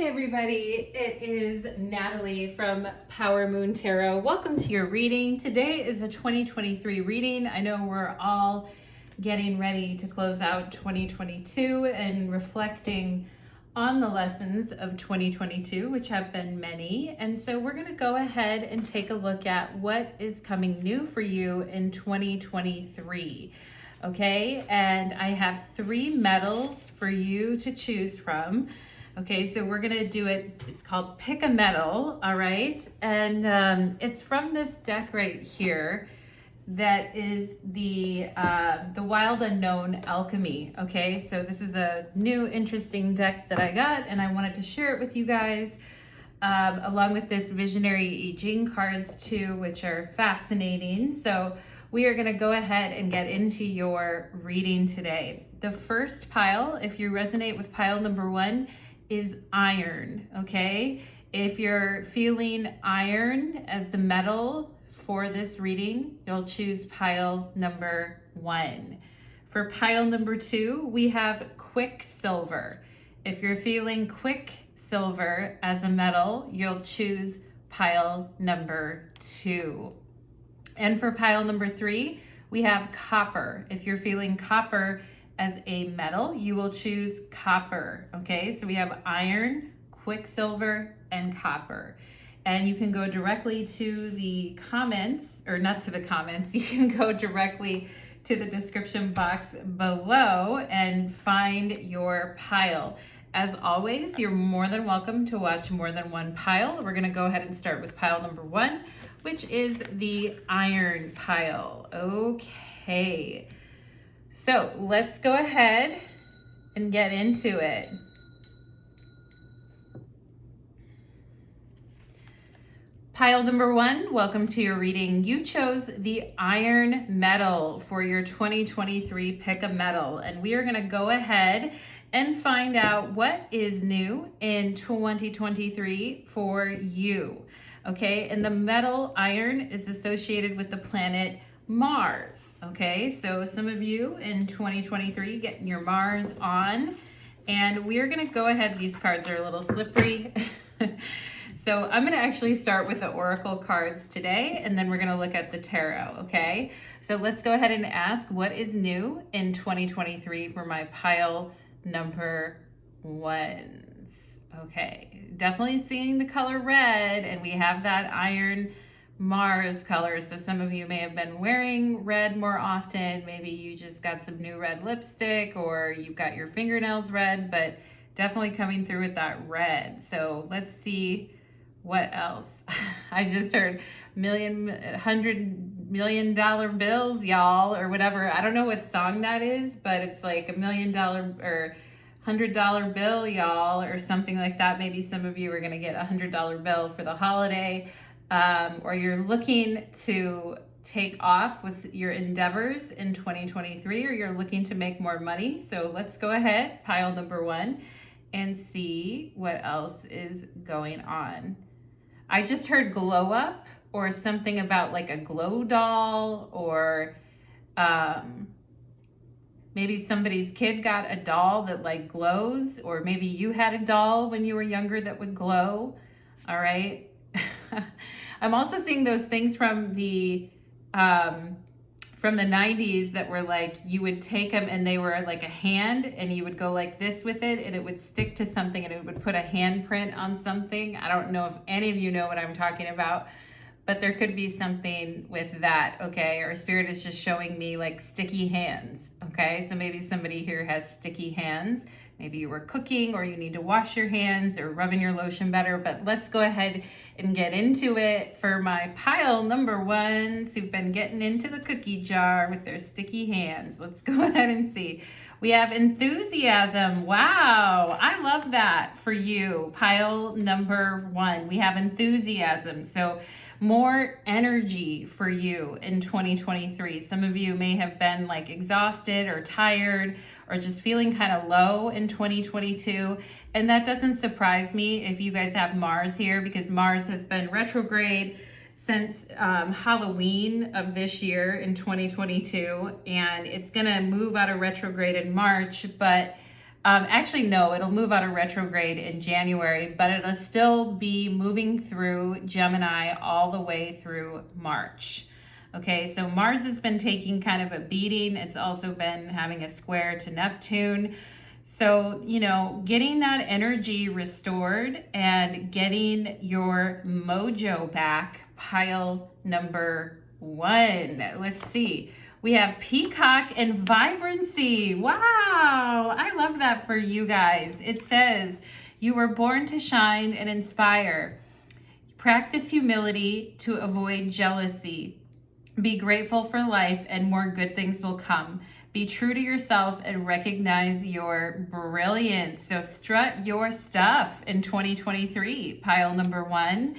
Hey everybody, it is Natalie from Power Moon Tarot. Welcome to your reading. Today is a 2023 reading. I know we're all getting ready to close out 2022 and reflecting on the lessons of 2022, which have been many. And so we're going to go ahead and take a look at what is coming new for you in 2023. Okay, and I have 3 metals for you to choose from. Okay, so we're gonna do it, it's called Pick a Metal, all right? And it's from this deck right here that is the Wild Unknown Alchemy, okay? So this is a new interesting deck that I got and I wanted to share it with you guys, along with this Visionary I Ching cards too, which are fascinating. So we are gonna go ahead and get into your reading today. The first pile, if you resonate with pile number 1, is iron, okay? If you're feeling iron as the metal for this reading, you'll choose pile number 1. For pile number 2, we have Quicksilver. If you're feeling Quicksilver as a metal, you'll choose pile number 2. And for pile number 3, we have Copper. If you're feeling copper as a metal, you will choose copper, okay? So we have iron, Quicksilver, and copper. And you can go directly to the comments, or not to the comments, you can go directly to the description box below and find your pile. As always, you're more than welcome to watch more than one pile. We're gonna go ahead and start with pile number 1, which is the iron pile. Okay. So let's go ahead and get into it. Pile number 1, welcome to your reading. You chose the iron metal for your 2023 Pick a Metal, and we are going to go ahead and find out what is new in 2023 for you. Okay, and the metal iron is associated with the planet Mars. Okay, so some of you in 2023 getting your Mars on, and we're gonna go ahead. These cards are a little slippery. So I'm gonna actually start with the Oracle cards today, and then we're gonna look at the tarot, okay? So let's go ahead and ask what is new in 2023 for my pile number 1s. Okay, definitely seeing the color red, and we have that iron Mars color. So some of you may have been wearing red more often. Maybe you just got some new red lipstick, or you've got your fingernails red, but definitely coming through with that red. So let's see what else. I just heard $100 million bills, y'all, or whatever. I don't know what song that is, but it's like $1 million or $100 bill, y'all, or something like that. Maybe some of you are gonna get a $100 bill for the holiday. Or you're looking to take off with your endeavors in 2023, or you're looking to make more money. So let's go ahead, pile number 1, and see what else is going on. I just heard glow up, or something about like a glow doll, or maybe somebody's kid got a doll that like glows, or maybe you had a doll when you were younger that would glow. All right. I'm also seeing those things from the 90s that were like, you would take them and they were like a hand, and you would go like this with it and it would stick to something and it would put a handprint on something. I don't know if any of you know what I'm talking about, but there could be something with that, okay? Or Spirit is just showing me like sticky hands, okay? So maybe somebody here has sticky hands. Maybe you were cooking, or you need to wash your hands, or rubbing your lotion better. But let's go ahead and get into it for my pile number 1s who've been getting into the cookie jar with their sticky hands. Let's go ahead and see. We have enthusiasm. Wow, I love that for you. Pile number 1, we have enthusiasm. So more energy for you in 2023. Some of you may have been like exhausted or tired, or just feeling kind of low in 2022. And that doesn't surprise me if you guys have Mars here, because Mars has been retrograde since Halloween of this year in 2022, and it's gonna move out of retrograde in March, but Actually, no, it'll move out of retrograde in January, but it'll still be moving through Gemini all the way through March. Okay, so Mars has been taking kind of a beating. It's also been having a square to Neptune. So, you know, getting that energy restored and getting your mojo back, pile number 1. Let's see. We have Peacock and Vibrancy. Wow, I love that for you guys. It says, you were born to shine and inspire. Practice humility to avoid jealousy. Be grateful for life and more good things will come. Be true to yourself and recognize your brilliance. So strut your stuff in 2023, pile number 1.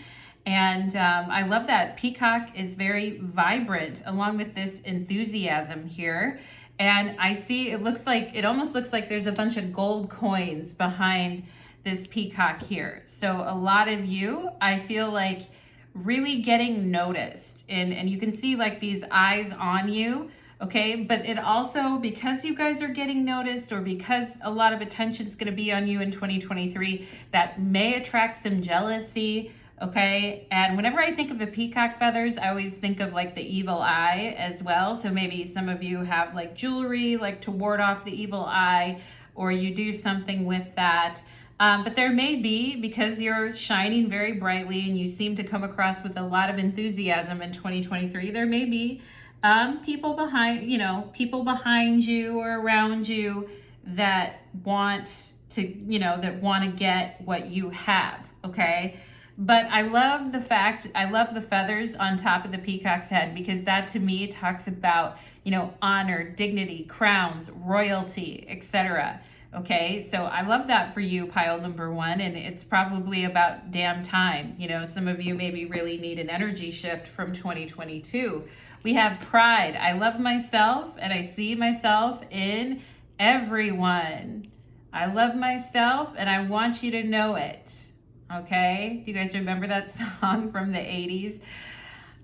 And I love that. Peacock is very vibrant along with this enthusiasm here. And I see it almost looks like there's a bunch of gold coins behind this peacock here. So a lot of you, I feel like, really getting noticed. And you can see like these eyes on you. Okay, but it also, because you guys are getting noticed or because a lot of attention is going to be on you in 2023, that may attract some jealousy. Okay, and whenever I think of the peacock feathers, I always think of like the evil eye as well. So maybe some of you have like jewelry like to ward off the evil eye, or you do something with that. But there may be, because you're shining very brightly and you seem to come across with a lot of enthusiasm in 2023, there may be people behind you or around you that want to get what you have. Okay. But I love the feathers on top of the peacock's head, because that to me talks about, honor, dignity, crowns, royalty, etc. Okay, so I love that for you, pile number 1, and it's probably about damn time. Some of you maybe really need an energy shift from 2022. We have pride. I love myself and I see myself in everyone. I love myself and I want you to know it. Okay, do you guys remember that song from the 80s?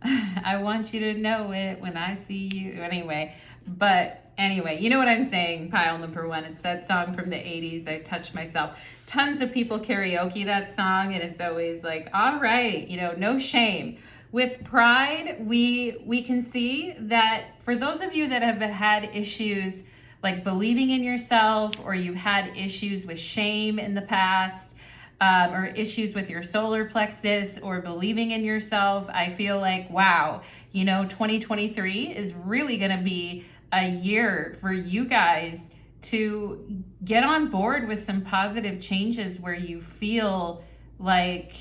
I want you to know it when I see you. Anyway, you know what I'm saying, pile number 1. It's that song from the 80s, I Touch Myself. Tons of people karaoke that song, and it's always like, all right, no shame. With pride, we can see that for those of you that have had issues like believing in yourself, or you've had issues with shame in the past, or issues with your solar plexus or believing in yourself, I feel like, wow, 2023 is really going to be a year for you guys to get on board with some positive changes where you feel like,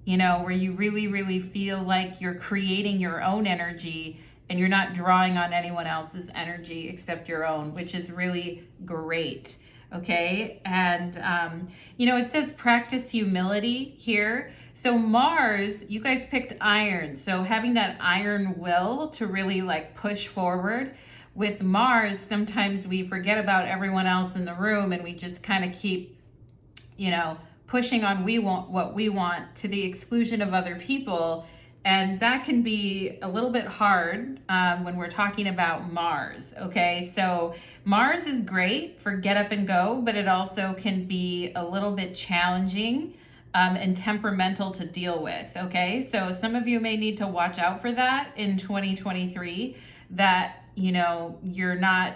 where you really, really feel like you're creating your own energy and you're not drawing on anyone else's energy except your own, which is really great. Okay, and it says practice humility here. So Mars, you guys picked iron. So having that iron will to really like push forward. With Mars, sometimes we forget about everyone else in the room and we just kind of keep, pushing on what we want to the exclusion of other people. And that can be a little bit hard when we're talking about Mars, okay? So Mars is great for get up and go, but it also can be a little bit challenging and temperamental to deal with, okay? So some of you may need to watch out for that in 2023, that, you're not...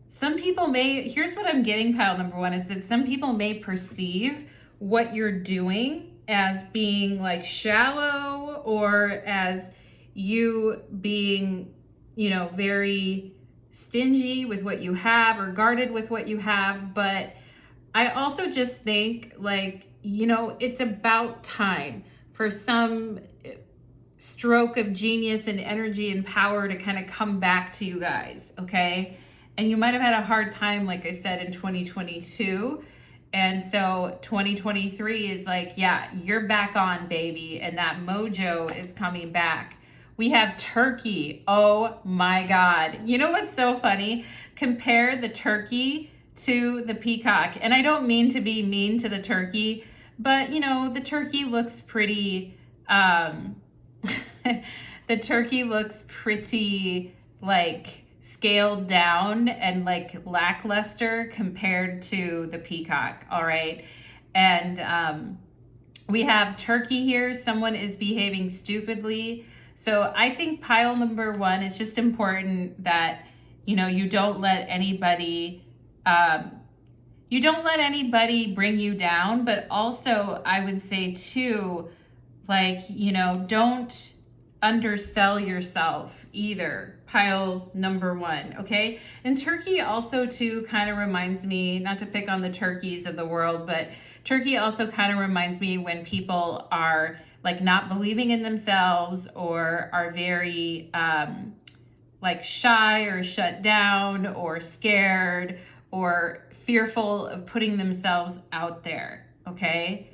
Some people may... Here's what I'm getting, pile number 1, is that some people may perceive what you're doing as being like shallow, or as you being, very stingy with what you have or guarded with what you have. But I also just think like, it's about time for some stroke of genius and energy and power to kind of come back to you guys. Okay. And you might have had a hard time, like I said, in 2022. And so 2023 is like, yeah, you're back on, baby. And that mojo is coming back. We have turkey. Oh my God. You know what's so funny? Compare the turkey to the peacock. And I don't mean to be mean to the turkey, but the turkey looks pretty, the turkey looks pretty like scaled down and like lackluster compared to the peacock. All right. And we have Turkey here. Someone is behaving stupidly. So I think pile number one, it's just important that, you know, you don't let anybody bring you down. But also I would say too, like, you know, don't undersell yourself either. Pile number one, okay? And Turkey also too kind of reminds me, not to pick on the turkeys of the world, but Turkey also kind of reminds me when people are like not believing in themselves or are very like shy or shut down or scared or fearful of putting themselves out there, okay?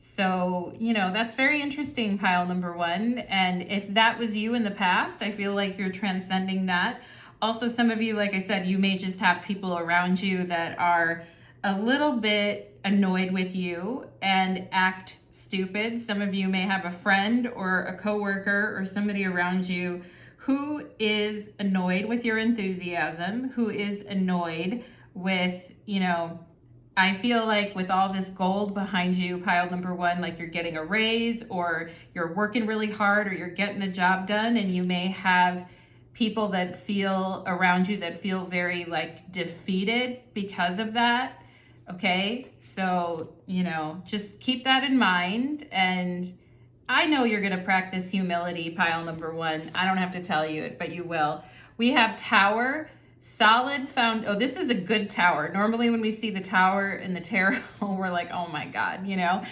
So, you know, that's very interesting, pile number one. And if that was you in the past, I feel like you're transcending that. Also, some of you, like I said, you may just have people around you that are a little bit annoyed with you and act stupid. Some of you may have a friend or a coworker or somebody around you who is annoyed with your enthusiasm, who is annoyed with, you know, I feel like with all this gold behind you, pile number one, like you're getting a raise or you're working really hard or you're getting the job done, and you may have people that feel around you that feel very like defeated because of that. Okay, so, you know, just keep that in mind. And I know you're going to practice humility, pile number one. I don't have to tell you it, but you will. We have Tower. Solid found. Oh, this is a good tower. Normally when we see the tower in the tarot, we're like, oh my God, you know.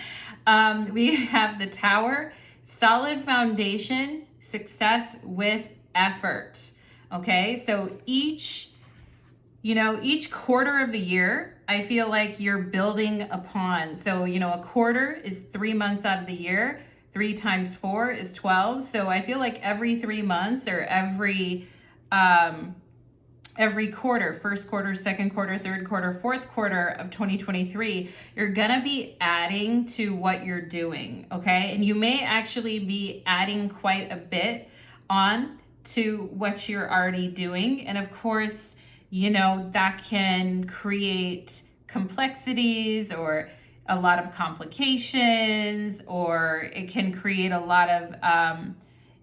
We have the Tower, solid foundation, success with effort. Okay, so each quarter of the year, I feel like you're building upon. So, you know, a quarter is 3 months out of the year. 3 times 4 is 12. So I feel like every 3 months or every quarter, first quarter, second quarter, third quarter, fourth quarter of 2023, you're gonna be adding to what you're doing, okay? And you may actually be adding quite a bit on to what you're already doing. And of course, you know, that can create complexities or a lot of complications, or it can create a lot of,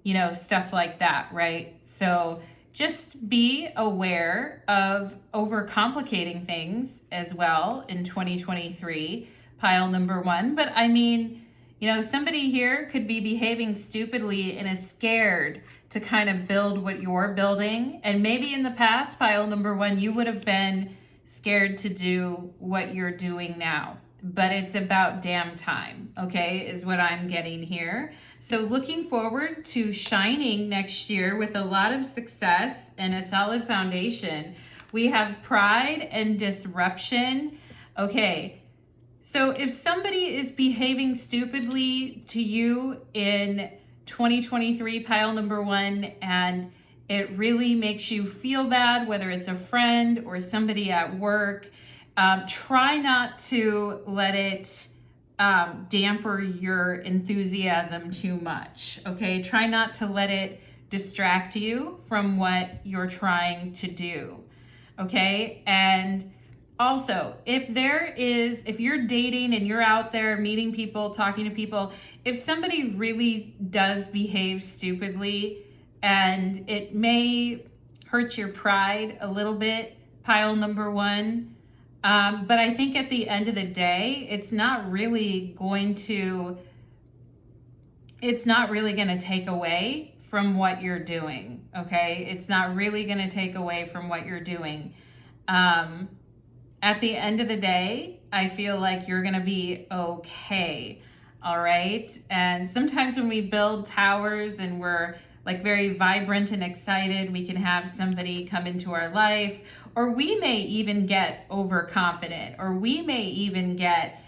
you know, stuff like that, right? So just be aware of overcomplicating things as well in 2023, pile number one. But I mean, you know, somebody here could be behaving stupidly and is scared to kind of build what you're building. And maybe in the past, pile number one, you would have been scared to do what you're doing now. But it's about damn time, okay, is what I'm getting here. So looking forward to shining next year with a lot of success and a solid foundation. We have pride and disruption. Okay, so if somebody is behaving stupidly to you in 2023, pile number one, and it really makes you feel bad, whether it's a friend or somebody at work, try not to let it damper your enthusiasm too much, okay? Try not to let it distract you from what you're trying to do, okay? And also, if you're dating and you're out there meeting people, talking to people, if somebody really does behave stupidly and it may hurt your pride a little bit, pile number one, but I think at the end of the day, it's not really going to take away from what you're doing, okay? It's not really going to take away from what you're doing. At the end of the day, I feel like you're going to be okay, all right? And sometimes when we build towers and we're like very vibrant and excited, we can have somebody come into our life, or we may even get overconfident, or we may even get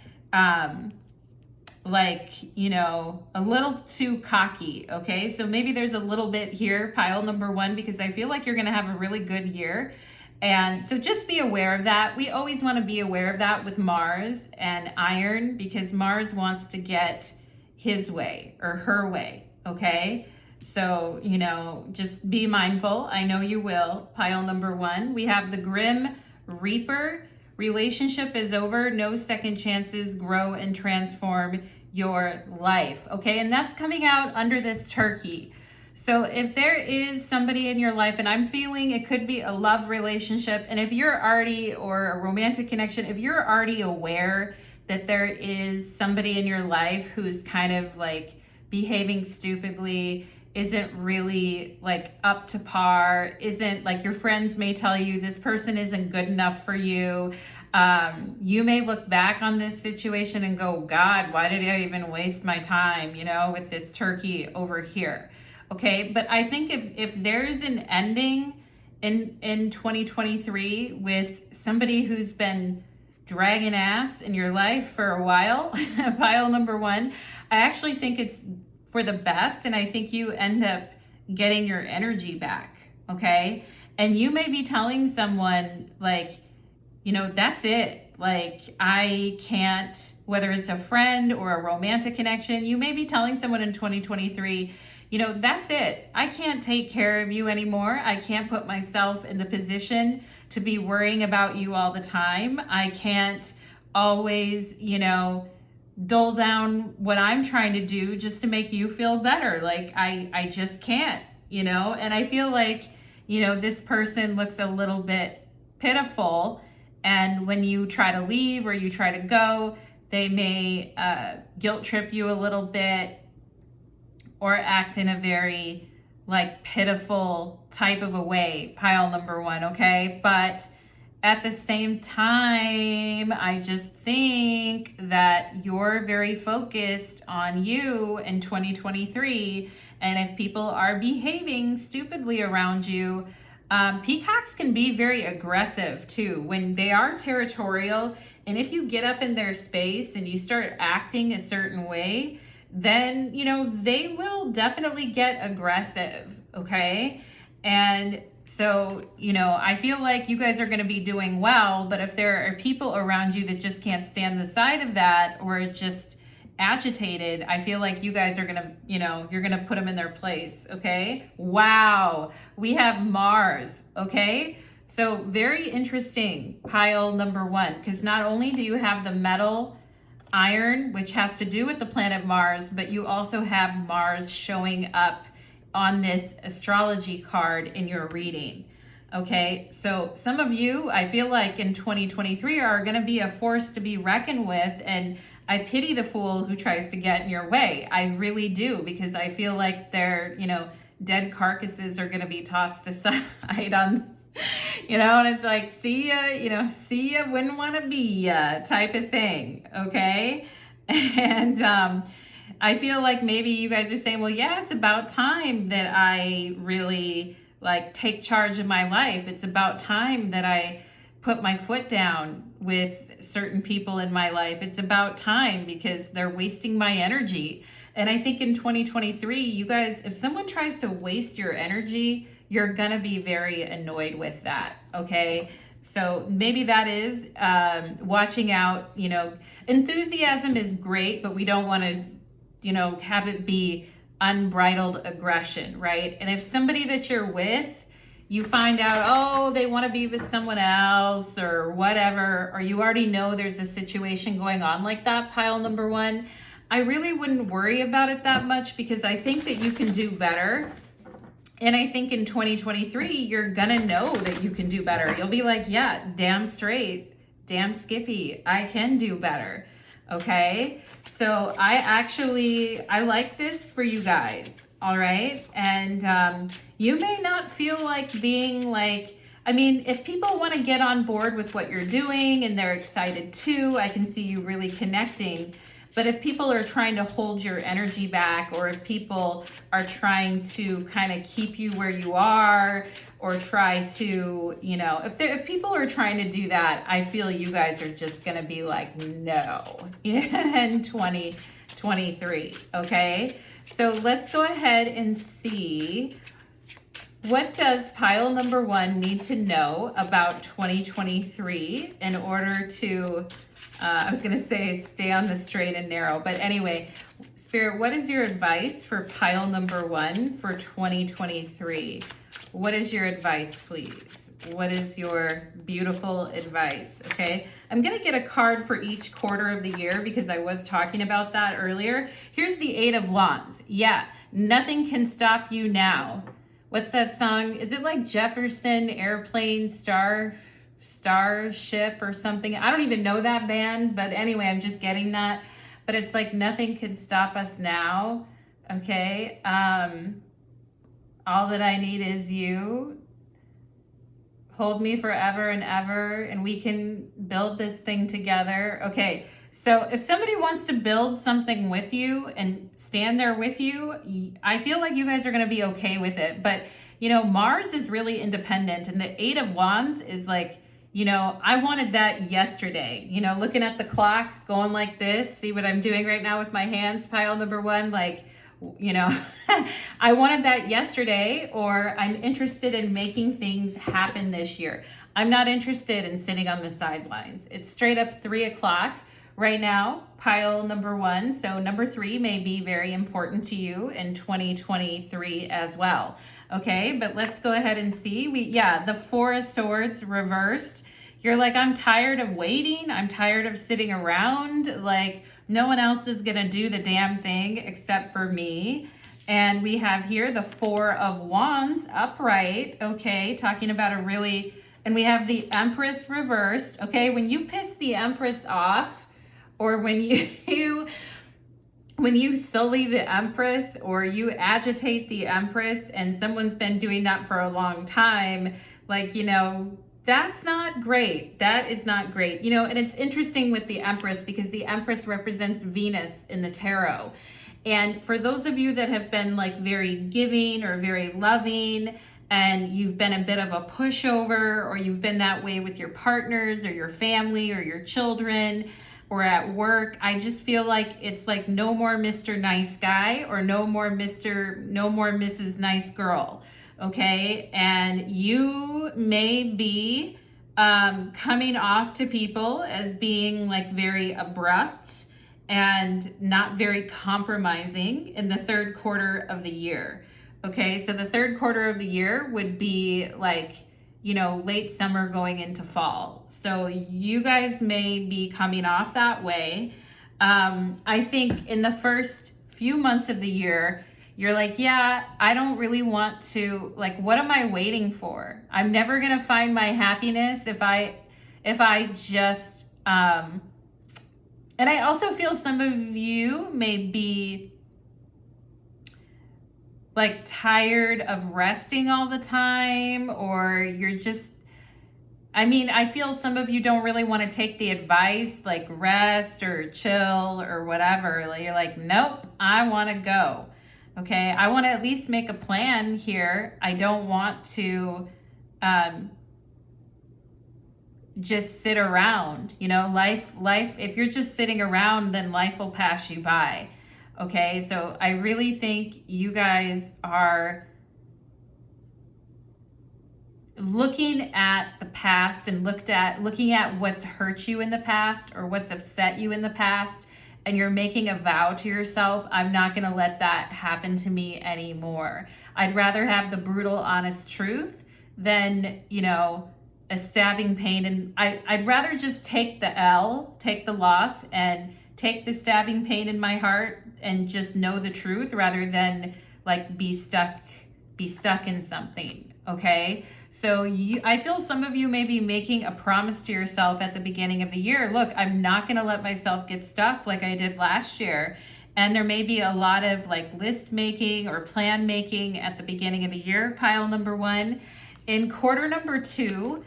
like, you know, a little too cocky, okay? So maybe there's a little bit here, pile number one, because I feel like you're gonna have a really good year. And so just be aware of that. We always wanna be aware of that with Mars and Iron, because Mars wants to get his way or her way, okay? So, you know, just be mindful. I know you will. Pile number 1. We have the Grim Reaper. Relationship is over. No second chances. Grow and transform your life. Okay, and that's coming out under this turkey. So if there is somebody in your life, and I'm feeling it could be a love relationship, and if you're already, or a romantic connection, if you're already aware that there is somebody in your life who's kind of like behaving stupidly, isn't really like up to par, isn't like, your friends may tell you this person isn't good enough for you. You may look back on this situation and go, God, why did I even waste my time, you know, with this turkey over here? Okay, but I think if there's an ending in 2023 with somebody who's been dragging ass in your life for a while, pile number 1, I actually think it's for the best, and I think you end up getting your energy back, okay? And you may be telling someone like, you know, that's it. Like, I can't, whether it's a friend or a romantic connection, you may be telling someone in 2023, you know, that's it. I can't take care of you anymore. I can't put myself in the position to be worrying about you all the time. I can't always, you know, dull down what I'm trying to do just to make you feel better. Like, I just can't, you know? And I feel like, you know, this person looks a little bit pitiful. And when you try to leave or you try to go, they may guilt trip you a little bit or act in a very like pitiful type of a way, pile number 1, okay? But at the same time, I just think that you're very focused on you in 2023. And if people are behaving stupidly around you, peacocks can be very aggressive too when they are territorial. And if you get up in their space and you start acting a certain way, then, you know, they will definitely get aggressive, okay? And so, you know, I feel like you guys are going to be doing well, but if there are people around you that just can't stand the sight of that or just agitated, I feel like you guys are going to, you know, you're going to put them in their place, okay? Wow, we have Mars, okay? So very interesting, pile number 1, because not only do you have the metal iron, which has to do with the planet Mars, but you also have Mars showing up on this astrology card in your reading. Okay, so some of you, I feel like in 2023 are going to be a force to be reckoned with, and I pity the fool who tries to get in your way. I really do, because I feel like their, you know, dead carcasses are going to be tossed aside on, you know, and it's like, see ya, you know, see ya, wouldn't want to be ya type of thing, okay? And I feel like maybe you guys are saying, well, yeah, it's about time that I really like take charge of my life. It's about time that I put my foot down with certain people in my life. It's about time because they're wasting my energy. And I think in 2023, you guys, if someone tries to waste your energy, you're gonna be very annoyed with that, okay? So maybe that is watching out, you know, enthusiasm is great, but we don't wanna, you know, have it be unbridled aggression, right? And if somebody that you're with, you find out, oh, they want to be with someone else or whatever, or you already know there's a situation going on like that, pile number 1, I really wouldn't worry about it that much because I think that you can do better. And I think in 2023, you're gonna know that you can do better. You'll be like, yeah, damn straight, damn Skippy, I can do better. Okay, so I like this for you guys, all right? And you may not feel like being like, I mean, if people want to get on board with what you're doing and they're excited too, I can see you really connecting. But if people are trying to hold your energy back, or if people are trying to kind of keep you where you are, or try to, you know, if people are trying to do that, I feel you guys are just going to be like, no, in 2023, okay? So let's go ahead and see, what does pile number 1 need to know about 2023 in order to, I was going to say stay on the straight and narrow, but anyway, Spirit, what is your advice for pile number 1 for 2023? What is your advice, please? What is your beautiful advice? Okay, I'm going to get a card for each quarter of the year because I was talking about that earlier. Here's the 8 of Wands. Yeah, nothing can stop you now. What's that song? Is it like Jefferson Airplane Starship or something? I don't even know that band, but anyway, I'm just getting that. But it's like nothing can stop us now. Okay. All that I need is you. Hold me forever and ever, and we can build this thing together. Okay, so if somebody wants to build something with you and stand there with you, I feel like you guys are going to be okay with it. But, you know, Mars is really independent, and the 8 of Wands is like, you know, I wanted that yesterday. You know, looking at the clock, going like this, see what I'm doing right now with my hands, pile number 1, like, you know, I wanted that yesterday, or I'm interested in making things happen this year. I'm not interested in sitting on the sidelines. It's straight up 3 o'clock right now, pile number 1. So number 3 may be very important to you in 2023 as well. Okay, but let's go ahead and see. The 4 of Swords reversed. You're like, I'm tired of waiting. I'm tired of sitting around. Like, no one else is going to do the damn thing except for me. And we have here the 4 of Wands upright. Okay, talking about a really, and we have the Empress reversed. Okay, when you piss the Empress off, or when you sully the Empress, or you agitate the Empress, and someone's been doing that for a long time, like, you know, that's not great. That is not great. You know, and it's interesting with the Empress because the Empress represents Venus in the tarot. And for those of you that have been like very giving or very loving, and you've been a bit of a pushover, or you've been that way with your partners or your family or your children or at work, I just feel like it's like no more Mr. Nice Guy, or no more Mrs. Nice Girl. Okay, and you may be coming off to people as being like very abrupt and not very compromising in the 3rd quarter of the year. Okay, so the 3rd quarter of the year would be like, you know, late summer going into fall. So you guys may be coming off that way. I think in the first few months of the year, you're like, yeah, I don't really want to, like, what am I waiting for? I'm never going to find my happiness if I just, and I also feel some of you may be like tired of resting all the time, or you're just, I mean, I feel some of you don't really want to take the advice, like rest or chill or whatever. Like, you're like, nope, I want to go. Okay, I want to at least make a plan here. I don't want to just sit around. You know, life, if you're just sitting around, then life will pass you by. Okay, so I really think you guys are looking at the past and looking at what's hurt you in the past or what's upset you in the past, and you're making a vow to yourself, I'm not going to let that happen to me anymore. I'd rather have the brutal, honest truth than, you know, a stabbing pain. And I'd rather just take the L, take the loss, and take the stabbing pain in my heart and just know the truth rather than like be stuck in something. Okay, so I feel some of you may be making a promise to yourself at the beginning of the year. Look, I'm not going to let myself get stuck like I did last year. And there may be a lot of like list making or plan making at the beginning of the year, pile number 1. In quarter number 2,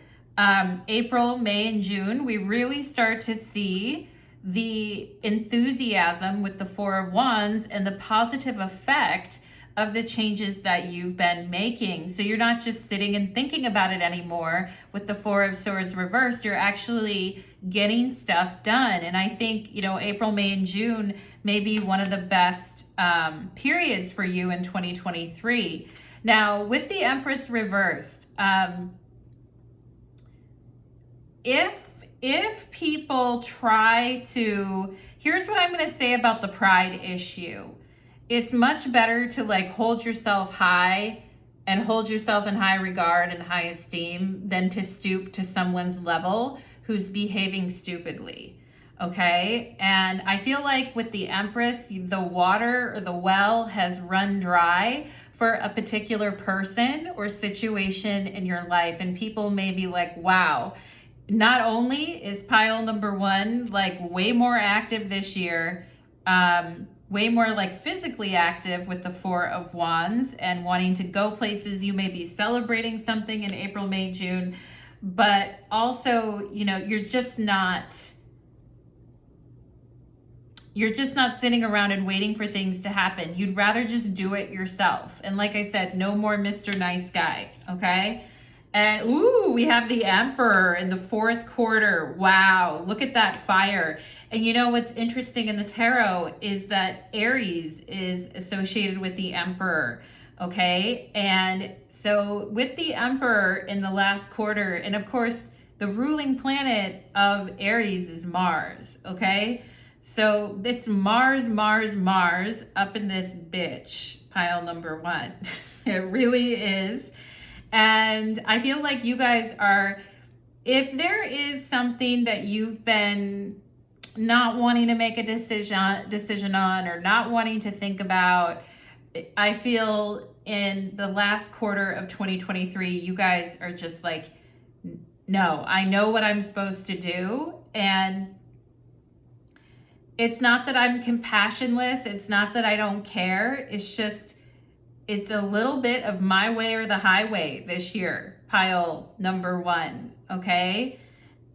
April, May, and June, we really start to see the enthusiasm with the 4 of Wands and the positive effect of the changes that you've been making. So you're not just sitting and thinking about it anymore with the 4 of Swords reversed. You're actually getting stuff done. And I think, you know, April, May, and June may be one of the best periods for you in 2023. Now, with the Empress reversed, if people try to Here's what I'm going to say about the pride issue. It's much better to like hold yourself high and hold yourself in high regard and high esteem than to stoop to someone's level who's behaving stupidly. Okay. And I feel like with the Empress, the water or the well has run dry for a particular person or situation in your life. And people may be like, wow, not only is pile number one like way more active this year, way more like physically active with the Four of Wands and wanting to go places. You may be celebrating something in April, May, June, but also, you know, you're just not sitting around and waiting for things to happen. You'd rather just do it yourself. And like I said, no more Mr. Nice Guy, okay? And ooh, we have the Emperor in the fourth quarter. Wow, look at that fire. And you know what's interesting in the tarot is that Aries is associated with the Emperor, okay? And so with the Emperor in the last quarter, and of course, the ruling planet of Aries is Mars, okay? So it's Mars, Mars, Mars up in this bitch, pile number one. It really is. And I feel like you guys are, if there is something that you've been not wanting to make a decision on or not wanting to think about, I feel in the last quarter of 2023, you guys are just like, no, I know what I'm supposed to do. And it's not that I'm compassionless. It's not that I don't care. It's just, it's a little bit of my way or the highway this year, pile number one, okay?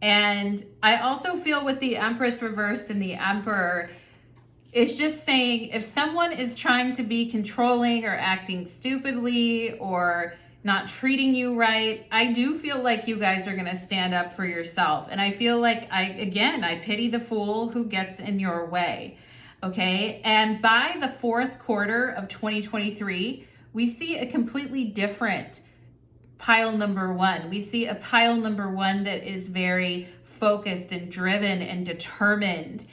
And I also feel with the Empress reversed and the Emperor, it's just saying if someone is trying to be controlling or acting stupidly or not treating you right, I do feel like you guys are going to stand up for yourself. And I feel like I pity the fool who gets in your way. Okay. And by the fourth quarter of 2023, we see a completely different pile number one. We see a pile number one that is very focused and driven and determined,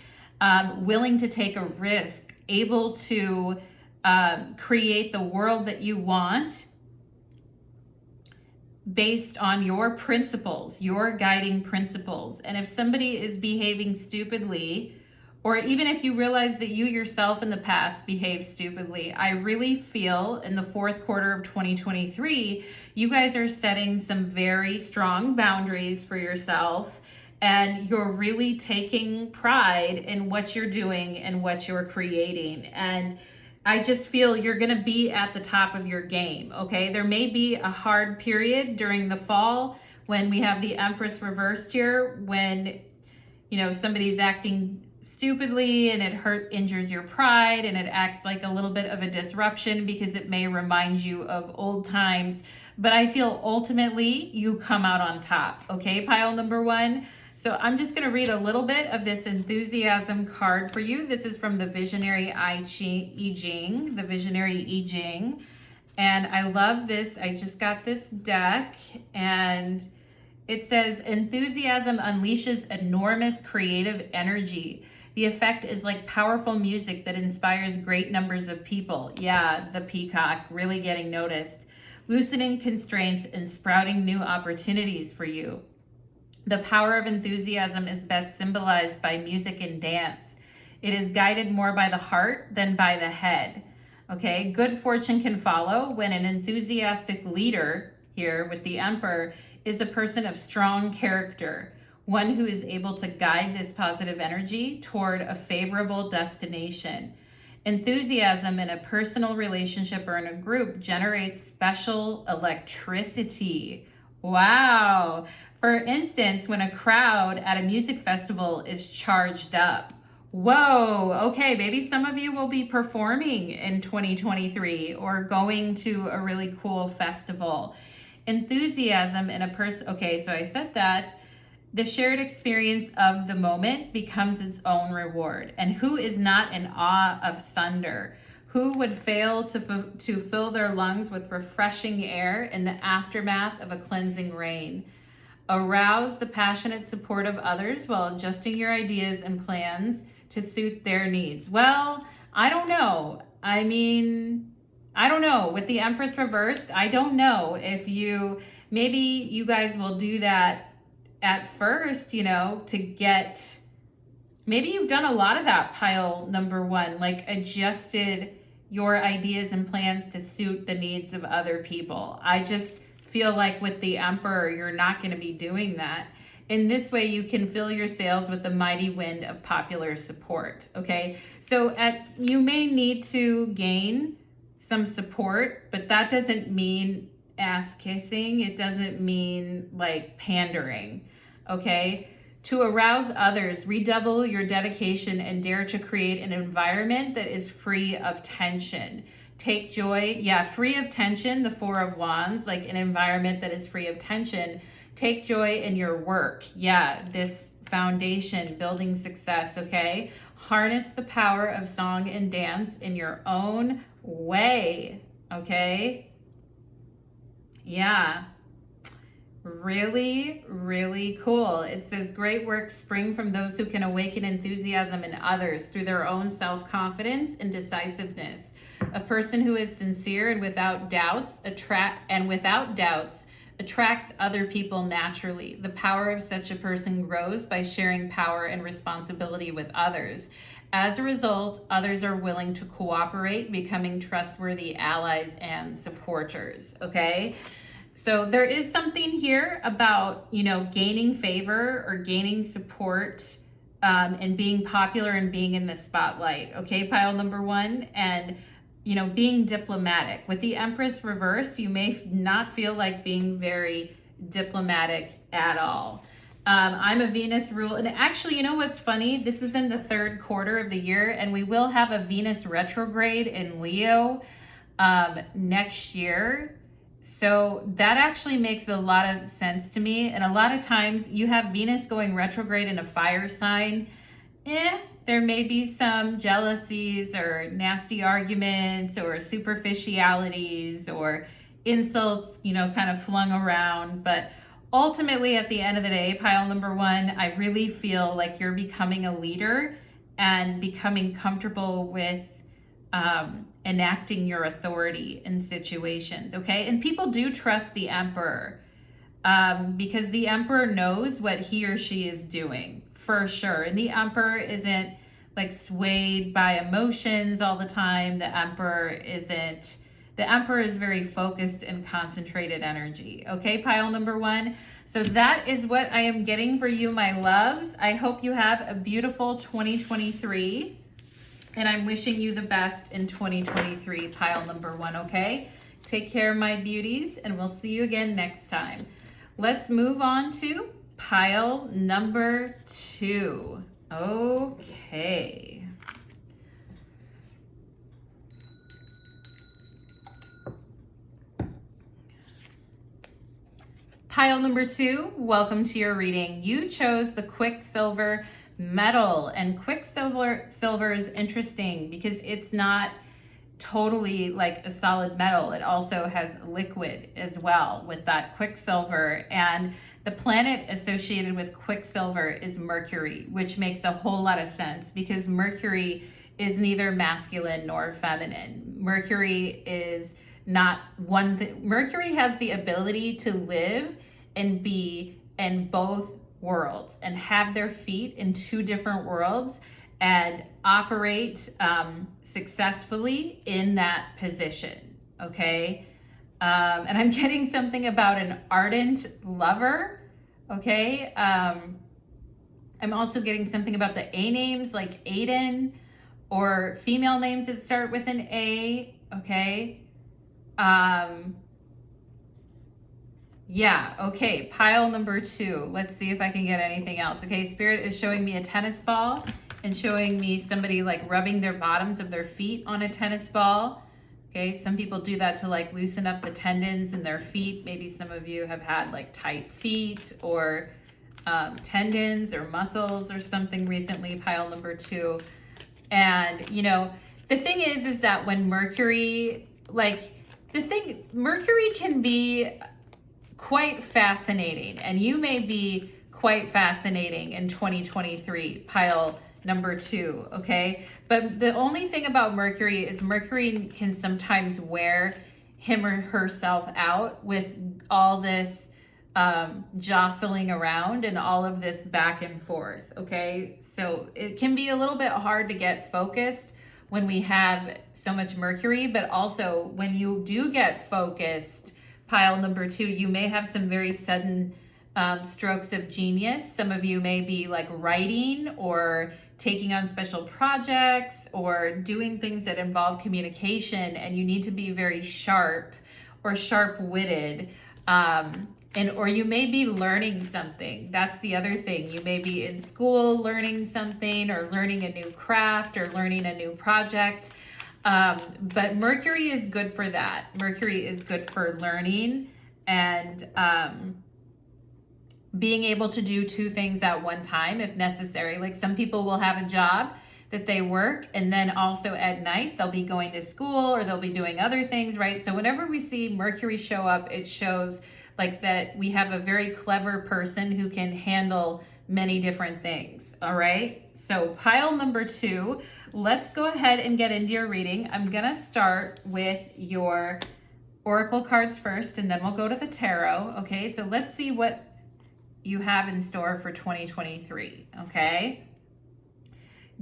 willing to take a risk, able to create the world that you want based on your principles, your guiding principles. And if somebody is behaving stupidly, or even if you realize that you yourself in the past behaved stupidly, I really feel in the fourth quarter of 2023, you guys are setting some very strong boundaries for yourself, and you're really taking pride in what you're doing and what you're creating. And I just feel you're going to be at the top of your game, okay? There may be a hard period during the fall when we have the Empress reversed here, when, you know, somebody's acting stupidly and it injures your pride and it acts like a little bit of a disruption because it may remind you of old times. But I feel ultimately you come out on top, okay, pile number one? So I'm just going to read a little bit of this enthusiasm card for you. This is from the Visionary I Ching, the Visionary I Ching. And I love this. I just got this deck and it says, enthusiasm unleashes enormous creative energy. The effect is like powerful music that inspires great numbers of people. Yeah, the peacock really getting noticed. Loosening constraints and sprouting new opportunities for you. The power of enthusiasm is best symbolized by music and dance. It is guided more by the heart than by the head. Okay, good fortune can follow when an enthusiastic leader, here with the Emperor, is a person of strong character, one who is able to guide this positive energy toward a favorable destination. Enthusiasm in a personal relationship or in a group generates special electricity. Wow. For instance, when a crowd at a music festival is charged up. Whoa, okay, maybe some of you will be performing in 2023 or going to a really cool festival. Enthusiasm in a person, okay, so I said that. The shared experience of the moment becomes its own reward. And who is not in awe of thunder? Who would fail to fill their lungs with refreshing air in the aftermath of a cleansing rain? Arouse the passionate support of others while adjusting your ideas and plans to suit their needs. Well, I don't know. I mean, I don't know. With the Empress reversed, I don't know if maybe you guys will do that at first, you know, to get, maybe you've done a lot of that, pile number one, like adjusted your ideas and plans to suit the needs of other people. I just feel like with the Emperor, you're not going to be doing that. In this way, you can fill your sails with the mighty wind of popular support, okay? So you may need to gain some support, but that doesn't mean ass kissing. It doesn't mean like pandering, okay? To arouse others, redouble your dedication and dare to create an environment that is free of tension. Take joy, free of tension, the Four of Wands, like an environment that is free of tension. Take joy in your work. This foundation, building success, okay? Harness the power of song and dance in your own way, okay? Really, really cool. It says, great work spring from those who can awaken enthusiasm in others through their own self-confidence and decisiveness. A person who is sincere and without doubts attracts other people naturally. The power of such a person grows by sharing power and responsibility with others. As a result, others are willing to cooperate, becoming trustworthy allies and supporters, okay? So there is something here about, you know, gaining favor or gaining support and being popular and being in the spotlight, okay, pile number one, and, you know, being diplomatic. With the Empress reversed, you may not feel like being very diplomatic at all. I'm a Venus rule, and actually, you know what's funny? This is in the third quarter of the year, and we will have a Venus retrograde in Leo next year. So that actually makes a lot of sense to me. And a lot of times you have Venus going retrograde in a fire sign. There may be some jealousies or nasty arguments or superficialities or insults, you know, kind of flung around. But ultimately, at the end of the day, pile number one, I really feel like you're becoming a leader and becoming comfortable with enacting your authority in situations, okay? And people do trust the Emperor because the Emperor knows what he or she is doing, for sure. And the Emperor isn't like swayed by emotions all the time. The Emperor is very focused and concentrated energy, okay, pile number one? So that is what I am getting for you, my loves. I hope you have a beautiful 2023. And I'm wishing you the best in 2023, pile number one, okay? Take care, my beauties, and we'll see you again next time. Let's move on to pile number two. Okay. Pile number two, welcome to your reading. You chose the Quicksilver metal, and Quicksilver is interesting because it's not totally like a solid metal. It also has liquid as well with that Quicksilver, and the planet associated with Quicksilver is Mercury, which makes a whole lot of sense because Mercury is neither masculine nor feminine. Mercury is not one thing. Mercury has the ability to live and be in both worlds and have their feet in two different worlds and operate successfully in that position, okay? And I'm getting something about an ardent lover, okay? I'm also getting something about the A names like Aiden or female names that start with an A, okay? Okay, pile number two. Let's see if I can get anything else. Okay, Spirit is showing me a tennis ball and showing me somebody like rubbing their bottoms of their feet on a tennis ball. Okay, some people do that to like loosen up the tendons in their feet. Maybe some of you have had like tight feet or tendons or muscles or something recently, pile number two. And, you know, the thing is that when Mercury, Mercury can be quite fascinating, and you may be quite fascinating in 2023, pile number 2, okay? But the only thing about Mercury is Mercury can sometimes wear him or herself out with all this jostling around and all of this back and forth, okay? So it can be a little bit hard to get focused when we have so much Mercury, but also when you do get focused, pile number 2, you may have some very sudden strokes of genius. Some of you may be like writing or taking on special projects or doing things that involve communication, and you need to be very sharp or sharp-witted. Or you may be learning something. That's the other thing. You may be in school learning something, or learning a new craft, or learning a new project. But Mercury is good for that. Mercury is good for learning and being able to do 2 things at one time if necessary. Like some people will have a job that they work, and then also at night they'll be going to school or they'll be doing other things, right? So whenever we see Mercury show up, it shows like that we have a very clever person who can handle many different things, all right? So pile number 2, let's go ahead and get into your reading. I'm gonna start with your oracle cards first, and then we'll go to the tarot, okay? So let's see what you have in store for 2023, okay?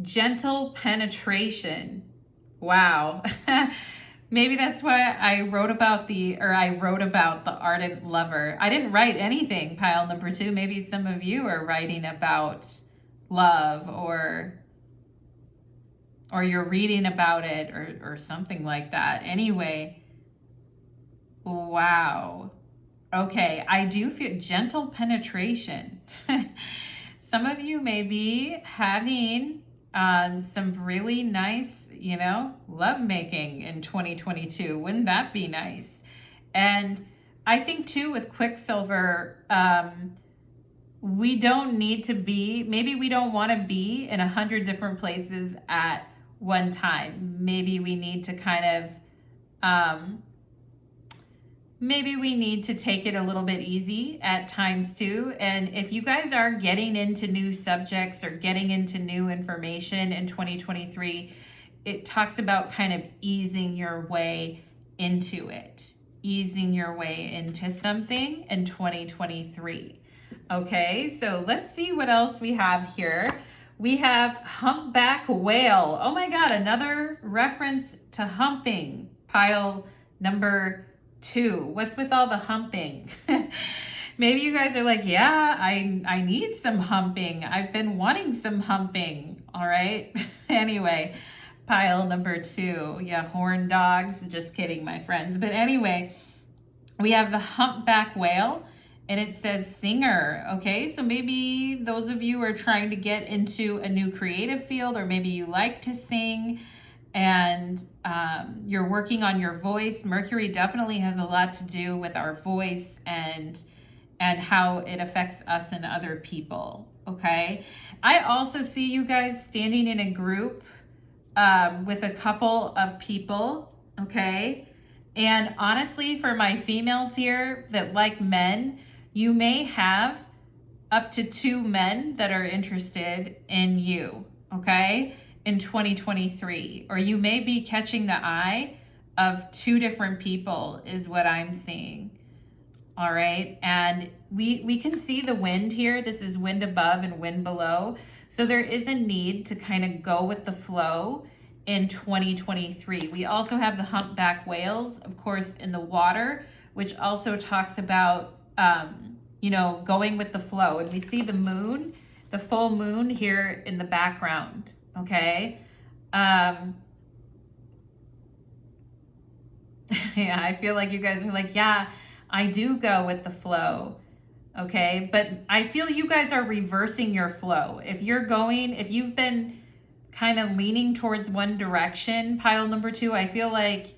Gentle penetration. Wow. Maybe that's why I wrote about the ardent lover. I didn't write anything, pile number 2. Maybe some of you are writing about love, or you're reading about it, or something like that. Anyway, wow. Okay, I do feel gentle penetration. Some of you may be having some really nice, lovemaking in 2022. Wouldn't that be nice? And I think too with Quicksilver, we don't need to be, maybe we don't want to be in 100 different places at one time. Maybe we need to kind of, maybe we need to take it a little bit easy at times too. And if you guys are getting into new subjects or getting into new information in 2023, it talks about kind of easing your way into it, easing your way into something in 2023. Okay, so let's see what else we have here. We have humpback whale. Oh my God, another reference to humping. Pile number 2. What's with all the humping? Maybe you guys are like, yeah, I need some humping. I've been wanting some humping. All right. Anyway, pile number 2. Yeah, horn dogs. Just kidding, my friends. But anyway, we have the humpback whale, and it says singer. Okay, so maybe those of you are trying to get into a new creative field, or maybe you like to sing, and you're working on your voice. Mercury definitely has a lot to do with our voice and how it affects us and other people, okay? I also see you guys standing in a group with a couple of people, okay? And honestly, for my females here that like men, you may have up to 2 men that are interested in you, okay? In 2023, or you may be catching the eye of 2 different people is what I'm seeing. All right, and we can see the wind here. This is wind above and wind below, so there is a need to kind of go with the flow in 2023. We also have the humpback whales, of course, in the water, which also talks about going with the flow. And we see the moon, the full moon here in the background. Okay. Yeah, I feel like you guys are like, yeah, I do go with the flow. Okay. But I feel you guys are reversing your flow. If you've been kind of leaning towards one direction, pile number 2, I feel like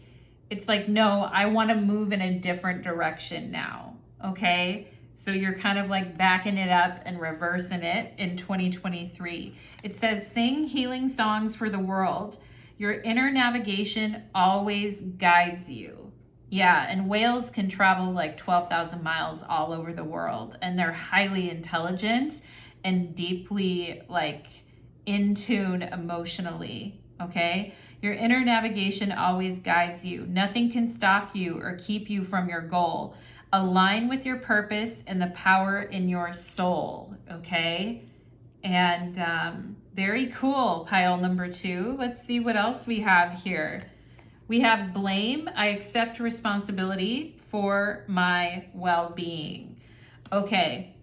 it's like, no, I want to move in a different direction now. Okay. So you're kind of like backing it up and reversing it in 2023. It says, sing healing songs for the world. Your inner navigation always guides you. Yeah, and whales can travel like 12,000 miles all over the world, and they're highly intelligent and deeply like in tune emotionally, okay? Your inner navigation always guides you. Nothing can stop you or keep you from your goal. Align with your purpose and the power in your soul, okay? And very cool, pile number 2. Let's see what else we have here. We have blame. I accept responsibility for my well-being. Okay.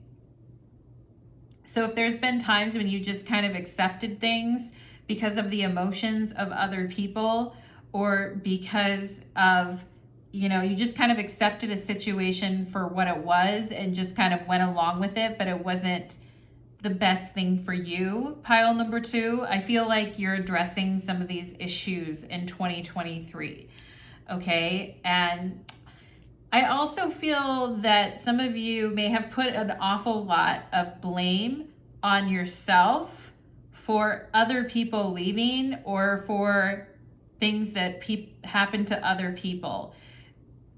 So if there's been times when you just kind of accepted things because of the emotions of other people, or because of, you just kind of accepted a situation for what it was and just kind of went along with it, but it wasn't the best thing for you, pile number 2, I feel like you're addressing some of these issues in 2023, okay? And I also feel that some of you may have put an awful lot of blame on yourself for other people leaving, or for things that happen to other people.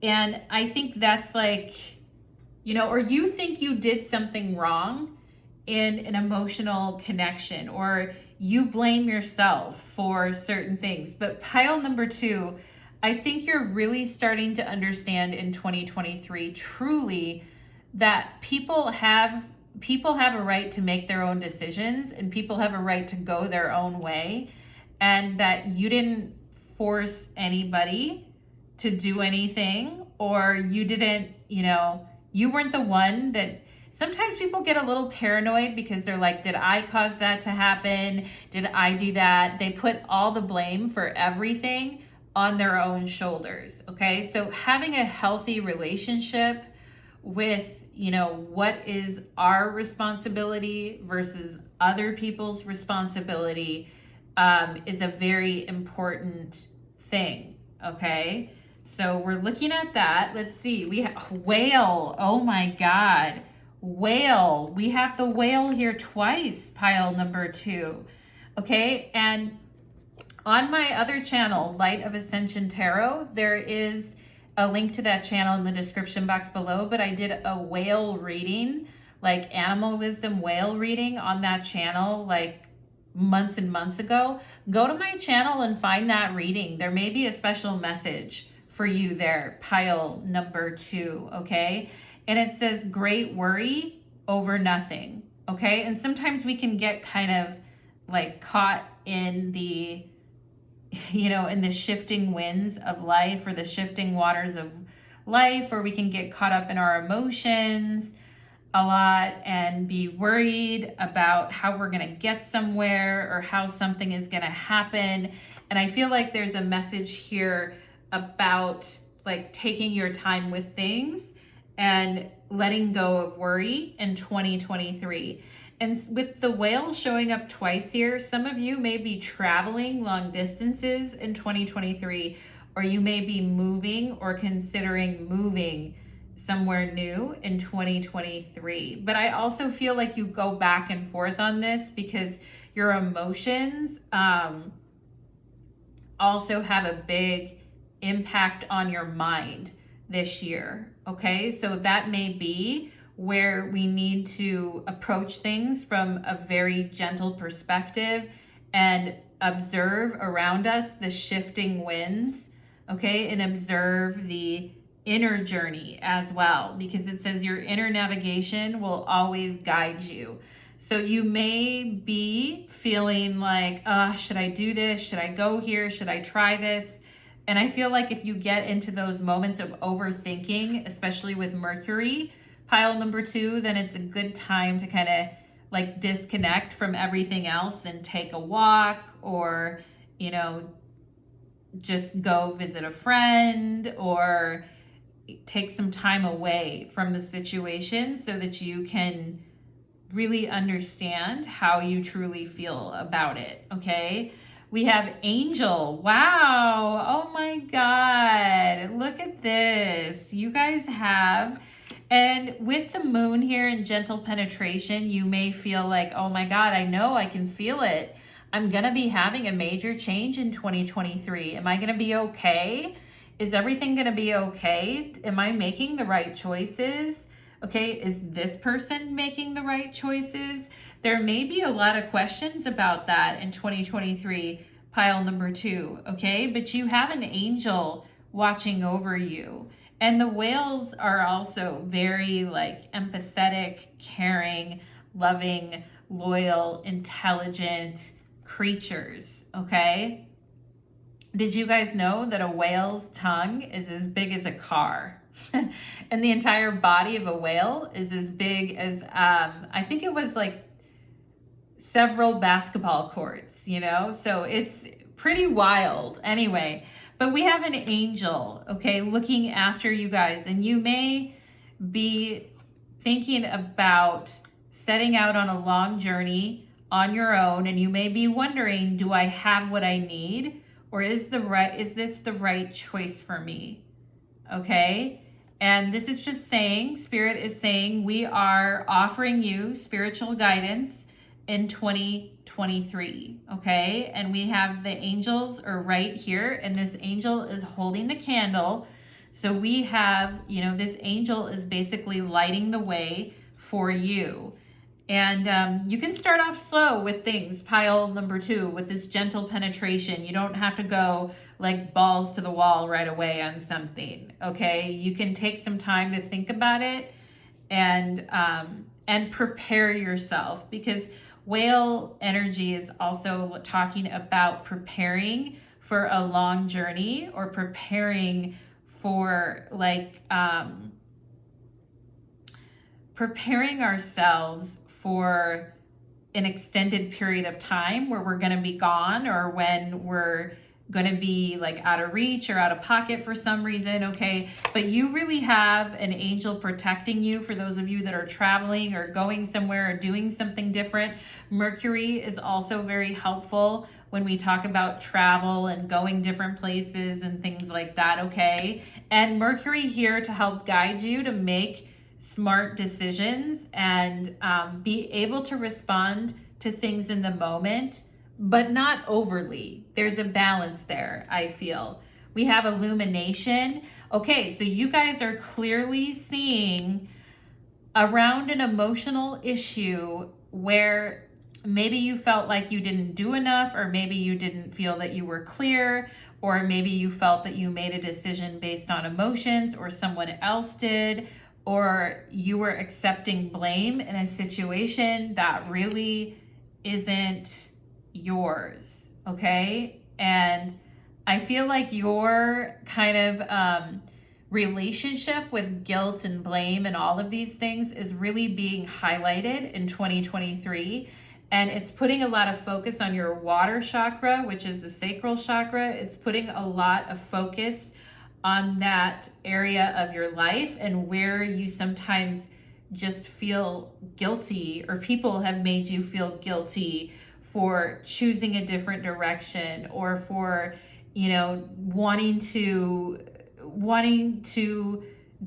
And I think that's like, or you think you did something wrong in an emotional connection, or you blame yourself for certain things. But pile number 2, I think you're really starting to understand in 2023 truly that people have a right to make their own decisions, and people have a right to go their own way, and that you didn't force anybody to do anything, or you didn't, you weren't the one that. Sometimes people get a little paranoid because they're like, did I cause that to happen? Did I do that? They put all the blame for everything on their own shoulders, okay? So having a healthy relationship with, what is our responsibility versus other people's responsibility is a very important thing, okay? So we're looking at that. Let's see. We have whale. Oh my God. Whale. We have the whale here twice, pile number 2. Okay, and on my other channel, Light of Ascension Tarot, there is a link to that channel in the description box below, but I did a whale reading, like animal wisdom whale reading on that channel like months and months ago. Go to my channel and find that reading. There may be a special message for you there, pile number 2, okay? And it says, great worry over nothing, okay? And sometimes we can get kind of like caught in the, in the shifting winds of life, or the shifting waters of life, or we can get caught up in our emotions a lot and be worried about how we're going to get somewhere, or how something is going to happen. And I feel like there's a message here about like taking your time with things and letting go of worry in 2023. And with the whale showing up twice here, some of you may be traveling long distances in 2023, or you may be moving or considering moving somewhere new in 2023. But I also feel like you go back and forth on this because your emotions also have a big impact on your mind this year, okay? So that may be where we need to approach things from a very gentle perspective and observe around us the shifting winds, okay? And observe the inner journey as well, because it says your inner navigation will always guide you. So you may be feeling like, should I do this? Should I go here? Should I try this? And I feel like if you get into those moments of overthinking, especially with Mercury, pile number 2, then it's a good time to kind of like disconnect from everything else and take a walk, or, just go visit a friend, or take some time away from the situation so that you can really understand how you truly feel about it, okay? We have angel. Wow. Oh my God. Look at this. You guys have, and with the moon here in gentle penetration, you may feel like, oh my God, I know, I can feel it. I'm going to be having a major change in 2023. Am I going to be okay? Is everything going to be okay? Am I making the right choices? Okay, is this person making the right choices? There may be a lot of questions about that in 2023, pile number 2, okay? But you have an angel watching over you. And the whales are also very like empathetic, caring, loving, loyal, intelligent creatures, okay? Did you guys know that a whale's tongue is as big as a car? And the entire body of a whale is as big as, I think it was like several basketball courts, you know? So it's pretty wild. Anyway, but we have an angel, okay, looking after you guys. And you may be thinking about setting out on a long journey on your own. And you may be wondering, do I have what I need? Or is this the right choice for me? Okay. And this is just saying, Spirit is saying, we are offering you spiritual guidance in 2023, okay? And we have the angels are right here, and this angel is holding the candle. So we have, you know, this angel is basically lighting the way for you. And you can start off slow with things, pile number 2, with this gentle penetration. You don't have to go like balls to the wall right away on something, okay? You can take some time to think about it and prepare yourself, because whale energy is also talking about preparing for a long journey, or preparing for like preparing ourselves for an extended period of time where we're going to be gone, or when we're going to be like out of reach or out of pocket for some reason, okay? But you really have an angel protecting you for those of you that are traveling or going somewhere or doing something different. Mercury is also very helpful when we talk about travel and going different places and things like that, okay? And Mercury here to help guide you to make smart decisions and be able to respond to things in the moment, but not overly. There's a balance there, I feel. We have illumination. Okay, so you guys are clearly seeing around an emotional issue where maybe you felt like you didn't do enough, or maybe you didn't feel that you were clear, or maybe you felt that you made a decision based on emotions, or someone else did, or you were accepting blame in a situation that really isn't yours, okay? And I feel like your kind of relationship with guilt and blame and all of these things is really being highlighted in 2023. And it's putting a lot of focus on your water chakra, which is the sacral chakra. It's putting a lot of focus on that area of your life, and where you sometimes just feel guilty, or people have made you feel guilty for choosing a different direction, or for, you know, wanting to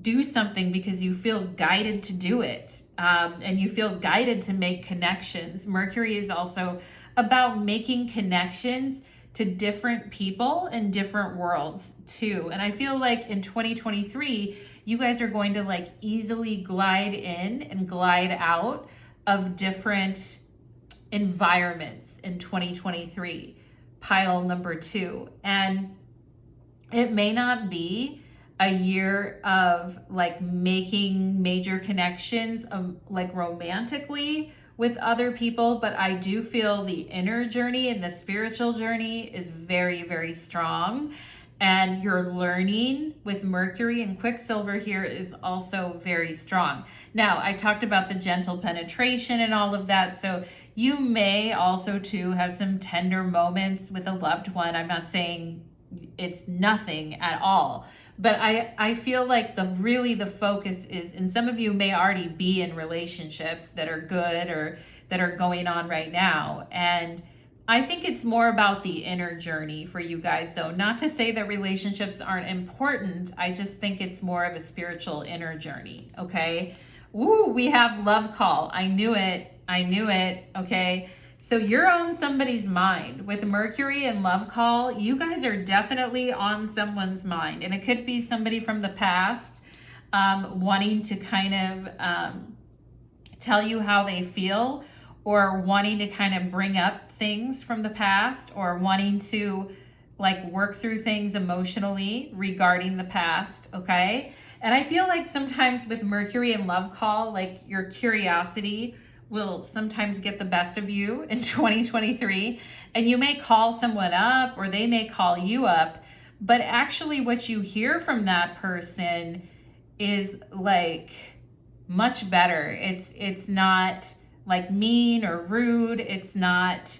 do something because you feel guided to do it, and you feel guided to make connections. Mercury is also about making connections to different people in different worlds too. And I feel like in 2023, you guys are going to like easily glide in and glide out of different environments in 2023, pile number 2. And it may not be a year of like making major connections, like romantically with other people, but I do feel the inner journey and the spiritual journey is very, very strong. And your learning with Mercury and Quicksilver here is also very strong. Now, I talked about the gentle penetration and all of that. So you may also too have some tender moments with a loved one. I'm not saying it's nothing at all, but I feel like the focus is, and some of you may already be in relationships that are good or that are going on right now. And I think it's more about the inner journey for you guys, though. Not to say that relationships aren't important. I just think it's more of a spiritual inner journey, okay? Ooh, we have love call. I knew it, okay? So you're on somebody's mind. With Mercury and love call, you guys are definitely on someone's mind. And it could be somebody from the past. wanting to kind of tell you how they feel, or wanting to kind of bring up things from the past, or wanting to like work through things emotionally regarding the past, okay? And I feel like sometimes with Mercury and love call, like your curiosity will sometimes get the best of you in 2023, and you may call someone up or they may call you up, but actually what you hear from that person is like much better. It's not like mean or rude. It's not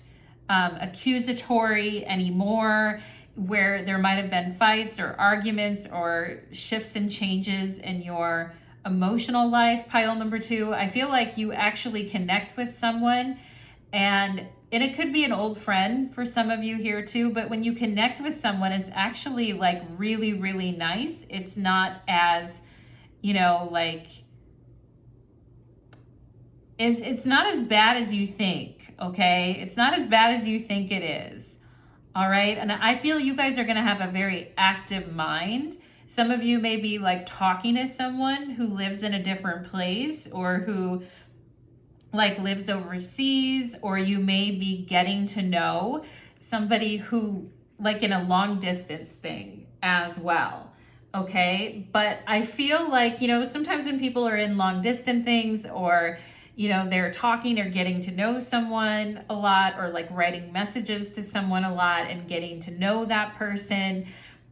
accusatory anymore, where there might have been fights or arguments or shifts and changes in your emotional life. Pile number 2, I feel like you actually connect with someone, and it could be an old friend for some of you here too, but when you connect with someone, it's actually like really, really nice. It's not as, like, it's not as bad as you think, okay? It's not as bad as you think it is, all right? And I feel you guys are going to have a very active mind. Some of you may be like talking to someone who lives in a different place, or who like lives overseas, or you may be getting to know somebody who like in a long distance thing as well. Okay. But I feel like, sometimes when people are in long distance things, or, they're talking or getting to know someone a lot, or like writing messages to someone a lot and getting to know that person,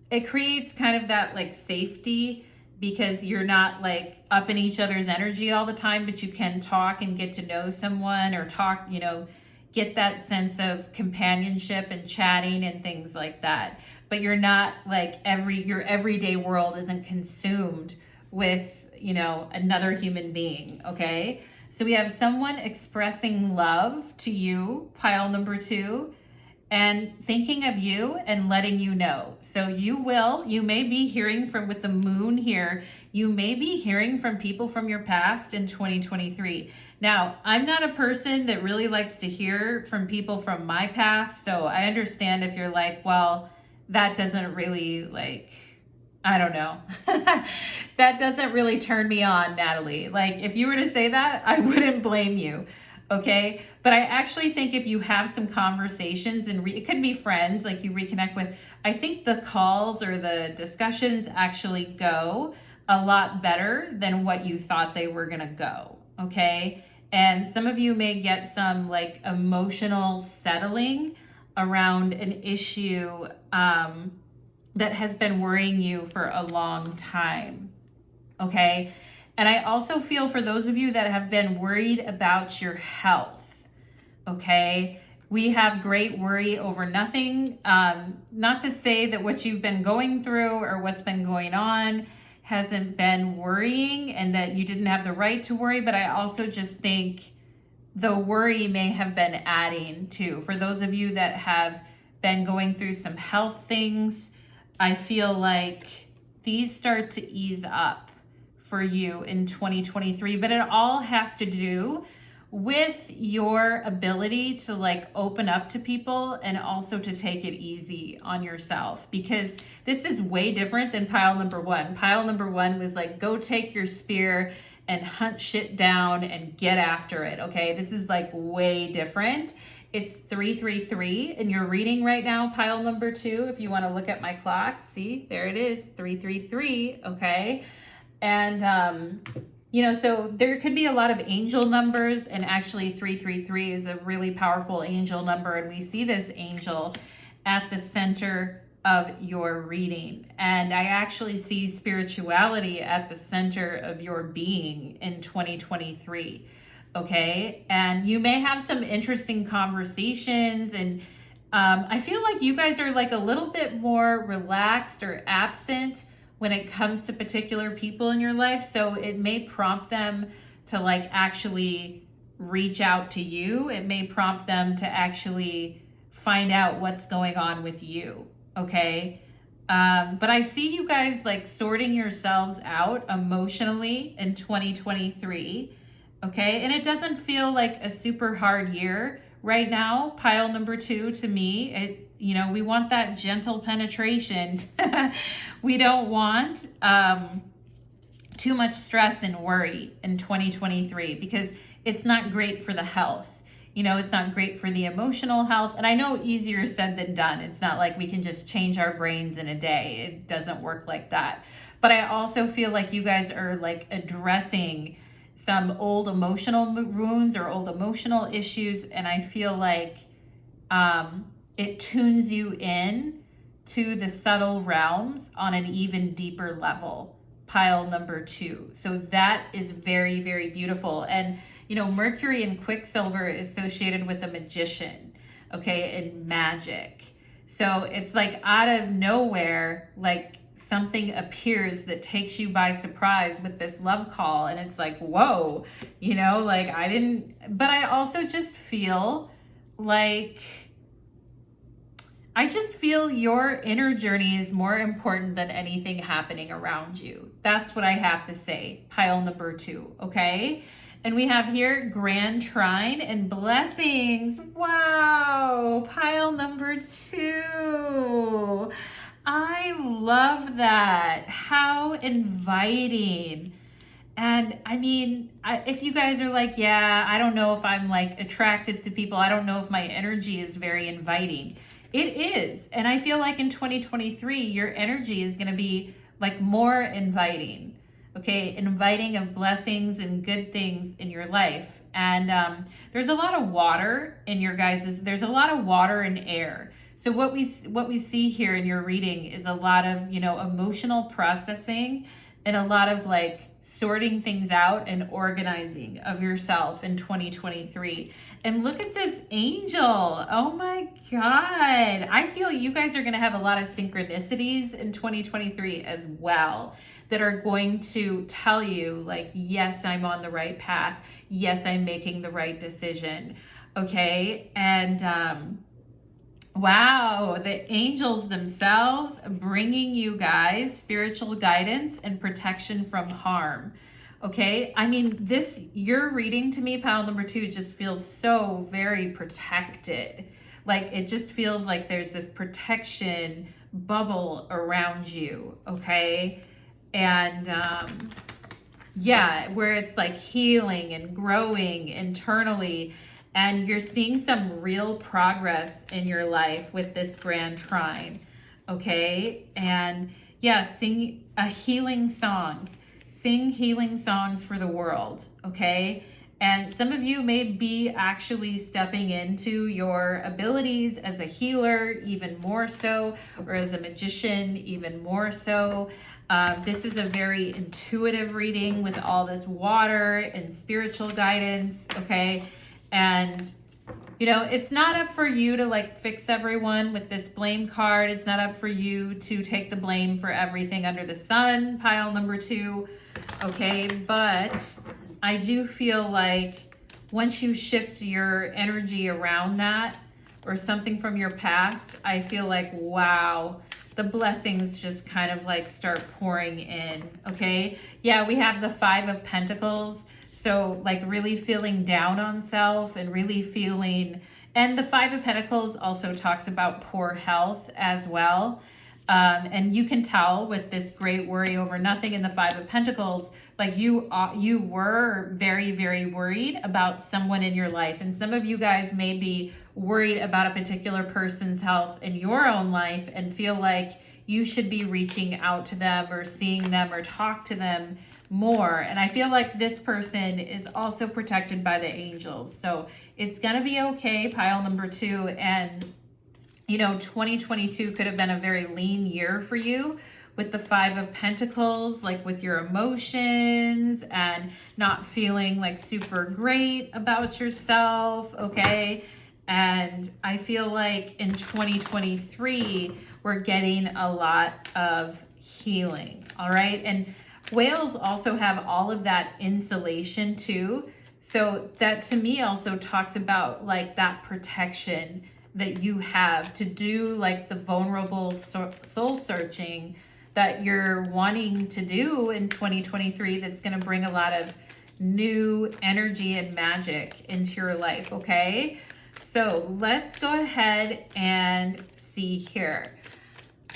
it creates kind of that like safety, because you're not like up in each other's energy all the time, but you can talk and get to know someone, or talk, get that sense of companionship and chatting and things like that. But you're not like your everyday world isn't consumed with, another human being. Okay. So we have someone expressing love to you, pile number 2, and thinking of you and letting you know. So you may be hearing from, with the moon here, you may be hearing from people from your past in 2023. Now, I'm not a person that really likes to hear from people from my past. So I understand if you're like, well, that doesn't really like, I don't know. That doesn't really turn me on, Natalie. Like if you were to say that, I wouldn't blame you. Okay. But I actually think if you have some conversations, and it could be friends, like you reconnect with, I think the calls or the discussions actually go a lot better than what you thought they were going to go. Okay. And some of you may get some like emotional settling around an issue that has been worrying you for a long time. Okay. And I also feel for those of you that have been worried about your health, okay, we have great worry over nothing. Not to say that what you've been going through or what's been going on hasn't been worrying and that you didn't have the right to worry, but I also just think the worry may have been adding to. For those of you that have been going through some health things, I feel like these start to ease up for you in 2023, but it all has to do with your ability to like open up to people and also to take it easy on yourself, because this is way different than pile number 1. Pile number 1 was like, go take your spear and hunt shit down and get after it. Okay. This is like way different. It's 333 in your reading right now, pile number 2. If you want to look at my clock, see, there it is, 333. Okay. And, so there could be a lot of angel numbers, and actually 333 is a really powerful angel number. And we see this angel at the center of your reading. And I actually see spirituality at the center of your being in 2023. Okay. And you may have some interesting conversations, and I feel like you guys are like a little bit more relaxed or absent when it comes to particular people in your life. So it may prompt them to like actually reach out to you. It may prompt them to actually find out what's going on with you. Okay. But I see you guys like sorting yourselves out emotionally in 2023. Okay. And it doesn't feel like a super hard year right now. Pile number 2 to me, we want that gentle penetration. We don't want too much stress and worry in 2023 because it's not great for the health. You know, it's not great for the emotional health. And I know easier said than done. It's not like we can just change our brains in a day. It doesn't work like that. But I also feel like you guys are like addressing some old emotional wounds or old emotional issues. And I feel like it tunes you in to the subtle realms on an even deeper level. Pile number 2. So that is very, very beautiful. And you know, Mercury and Quicksilver is associated with a magician, okay, and magic. So it's like out of nowhere, like something appears that takes you by surprise with this love call. And it's like, whoa, you know, like but I also just feel like, your inner journey is more important than anything happening around you. That's what I have to say. Pile number 2, okay? And we have here Grand Trine and Blessings. Wow, pile number 2. I love that. How inviting. And I mean, if you guys are like, yeah, I don't know if I'm like attracted to people. I don't know if my energy is very inviting. It is. And I feel like in 2023, your energy is going to be like more inviting. Okay, inviting of blessings and good things in your life. And there's a lot of water in your there's a lot of water and air. So what we see here in your reading is a lot of, you know, emotional processing and a lot of like sorting things out and organizing of yourself in 2023. And look at this angel. Oh my God. I feel you guys are going to have a lot of synchronicities in 2023 as well that are going to tell you like, yes, I'm on the right path. Yes, I'm making the right decision. Okay. And, wow, the angels themselves bringing you guys spiritual guidance and protection from harm. Okay, I mean, your reading to me, pile number 2, just feels so very protected. Like it just feels like there's this protection bubble around you. Okay, and yeah, where it's like healing and growing internally. And you're seeing some real progress in your life with this Grand Trine, okay? And yeah, sing healing songs. Sing healing songs for the world, okay? And some of you may be actually stepping into your abilities as a healer, even more so, or as a magician, even more so. This is a very intuitive reading with all this water and spiritual guidance, okay? And, you know, it's not up for you to like fix everyone with this blame card. It's not up for you to take the blame for everything under the sun, pile number 2. Okay, but I do feel like once you shift your energy around that or something from your past, I feel like, wow, the blessings just kind of like start pouring in. Okay, yeah, we have the 5 of Pentacles. So like really feeling down on self and really feeling, and the 5 of Pentacles also talks about poor health as well. And you can tell with this great worry over nothing in the 5 of Pentacles, like you were very, very worried about someone in your life. And some of you guys may be worried about a particular person's health in your own life and feel like you should be reaching out to them or seeing them or talk to them more. And I feel like this person is also protected by the angels. So it's going to be okay, pile number 2. And, you know, 2022 could have been a very lean year for you with the 5 of Pentacles, like with your emotions and not feeling like super great about yourself. Okay. And I feel like in 2023, we're getting a lot of healing. All right. And whales also have all of that insulation too. So that to me also talks about like that protection that you have to do like the vulnerable soul searching that you're wanting to do in 2023 that's going to bring a lot of new energy and magic into your life. Okay. So let's go ahead and see here.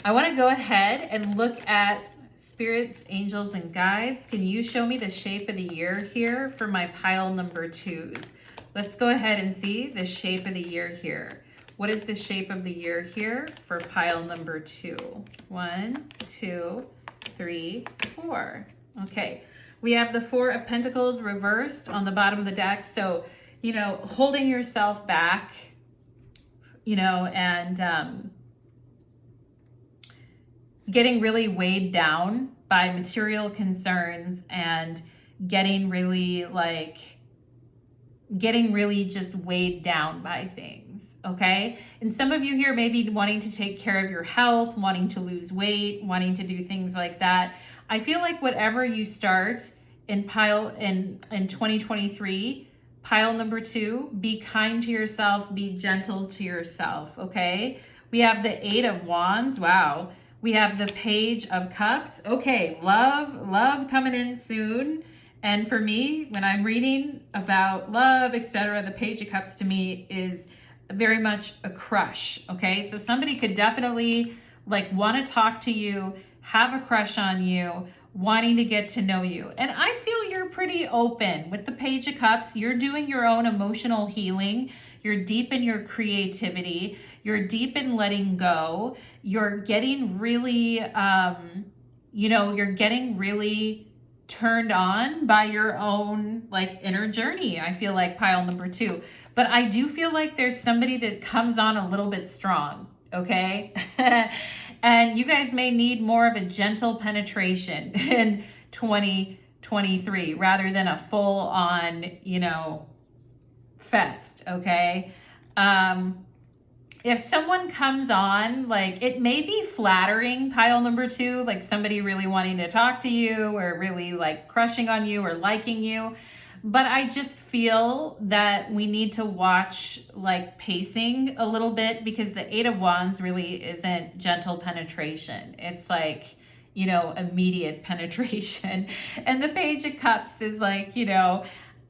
I want to go ahead and look at Spirits, angels, and guides, can you show me the shape of the year here for my pile number 2s? Let's go ahead and see the shape of the year here. What is the shape of the year here for pile number 2? 1, 2, 3, 4. Okay, we have the 4 of Pentacles reversed on the bottom of the deck. So, you know, holding yourself back, you know, and getting really weighed down by material concerns and getting really just weighed down by things, okay? And some of you here may be wanting to take care of your health, wanting to lose weight, wanting to do things like that. I feel like whatever you start in 2023, pile number 2, be kind to yourself, be gentle to yourself, okay? We have the 8 of Wands, wow. We have the Page of Cups. Okay, love coming in soon. And for me, when I'm reading about love, etc., the Page of Cups to me is very much a crush, okay? So somebody could definitely want to talk to you, have a crush on you, wanting to get to know you. And I feel you're pretty open with the Page of Cups. You're doing your own emotional healing. You're deep in your creativity. You're deep in letting go. You're getting really, you're getting really turned on by your own inner journey. I feel like pile number 2. But I do feel like there's somebody that comes on a little bit strong, okay? And you guys may need more of a gentle penetration in 2023 rather than a full on, fest, okay? If someone comes on, it may be flattering, pile number 2, somebody really wanting to talk to you or really crushing on you or liking you. But I just feel that we need to watch pacing a little bit, because the 8 of Wands really isn't gentle penetration. It's immediate penetration. And the Page of Cups is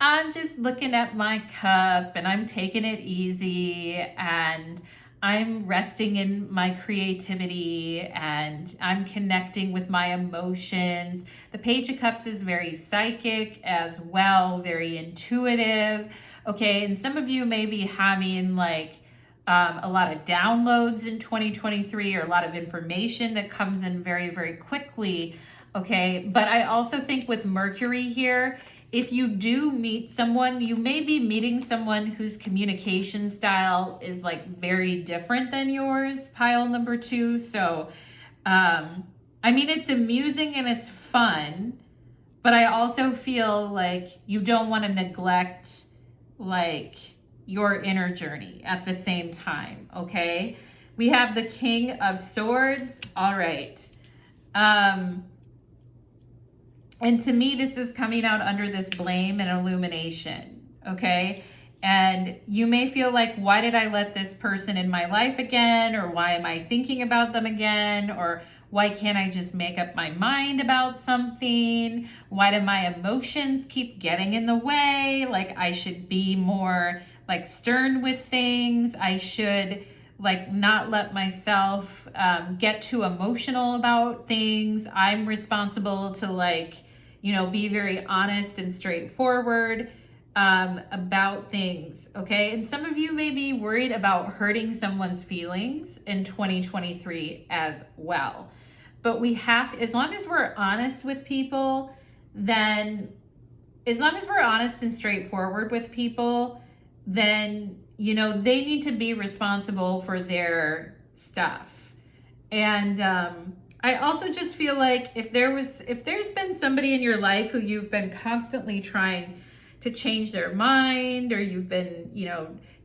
I'm just looking at my cup and I'm taking it easy and I'm resting in my creativity and I'm connecting with my emotions. The Page of Cups is very psychic as well, very intuitive. Okay, and some of you may be having a lot of downloads in 2023 or a lot of information that comes in very, very quickly. Okay, but I also think with Mercury here, if you do meet someone, you may be meeting someone whose communication style is very different than yours, pile number 2. So, it's amusing and it's fun, but I also feel you don't want to neglect your inner journey at the same time, okay? We have the King of Swords. All right. And to me, this is coming out under this blame and illumination, okay? And you may feel why did I let this person in my life again? Or why am I thinking about them again? Or why can't I just make up my mind about something? Why do my emotions keep getting in the way? I should be more stern with things. I should not let myself get too emotional about things. I'm responsible to be very honest and straightforward about things, okay? And some of you may be worried about hurting someone's feelings in 2023 as well. But we have to, as long as we're honest with people, then as long as we're honest and straightforward with people, then they need to be responsible for their stuff. And I also just feel if there's been somebody in your life who you've been constantly trying to change their mind, or you've been,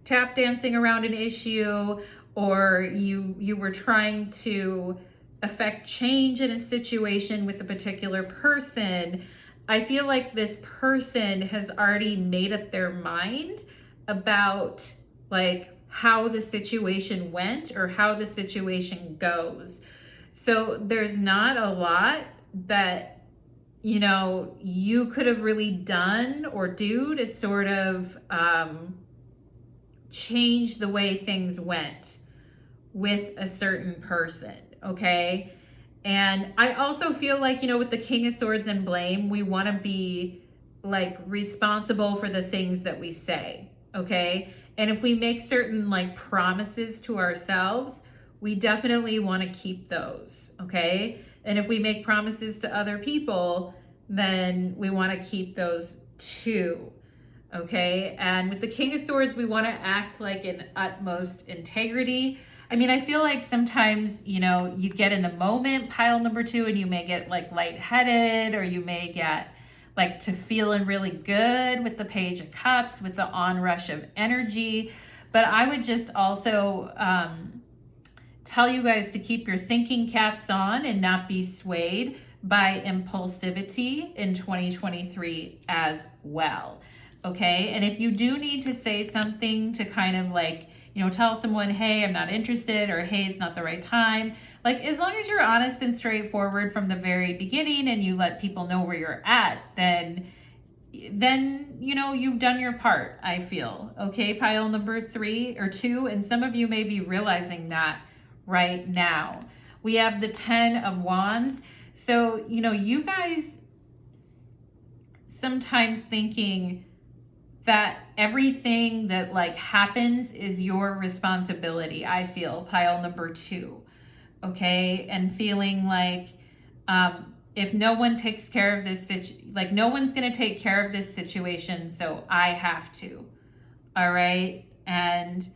tap dancing around an issue, or you were trying to affect change in a situation with a particular person, I feel this person has already made up their mind about how the situation went or how the situation goes. So there's not a lot that, you could have really done or do to sort of change the way things went with a certain person, okay? And I also feel like, you know, with the King of Swords and blame, we want to be like responsible for the things that we say, okay? And if we make certain like promises to ourselves, we definitely want to keep those, okay? And if we make promises to other people, then we want to keep those too, okay? And with the King of Swords, we want to act like in utmost integrity. I mean, I feel like sometimes, you know, you get in the moment, pile number 2, and you may get like lightheaded, or you may get like to feeling really good with the Page of Cups, with the onrush of energy. But I would just also tell you guys to keep your thinking caps on and not be swayed by impulsivity in 2023 as well. Okay, and if you do need to say something to kind of like, you know, tell someone, hey, I'm not interested, or hey, it's not the right time. Like, as long as you're honest and straightforward from the very beginning and you let people know where you're at, then, you know, you've done your part, I feel. Okay, pile number 3 or 2, and some of you may be realizing that right now. We have the 10 of Wands. So, you know, you guys sometimes thinking that everything that like happens is your responsibility, I feel, pile number 2, okay? And feeling like if no one takes care of this like no one's gonna take care of this situation, so I have to, all right? And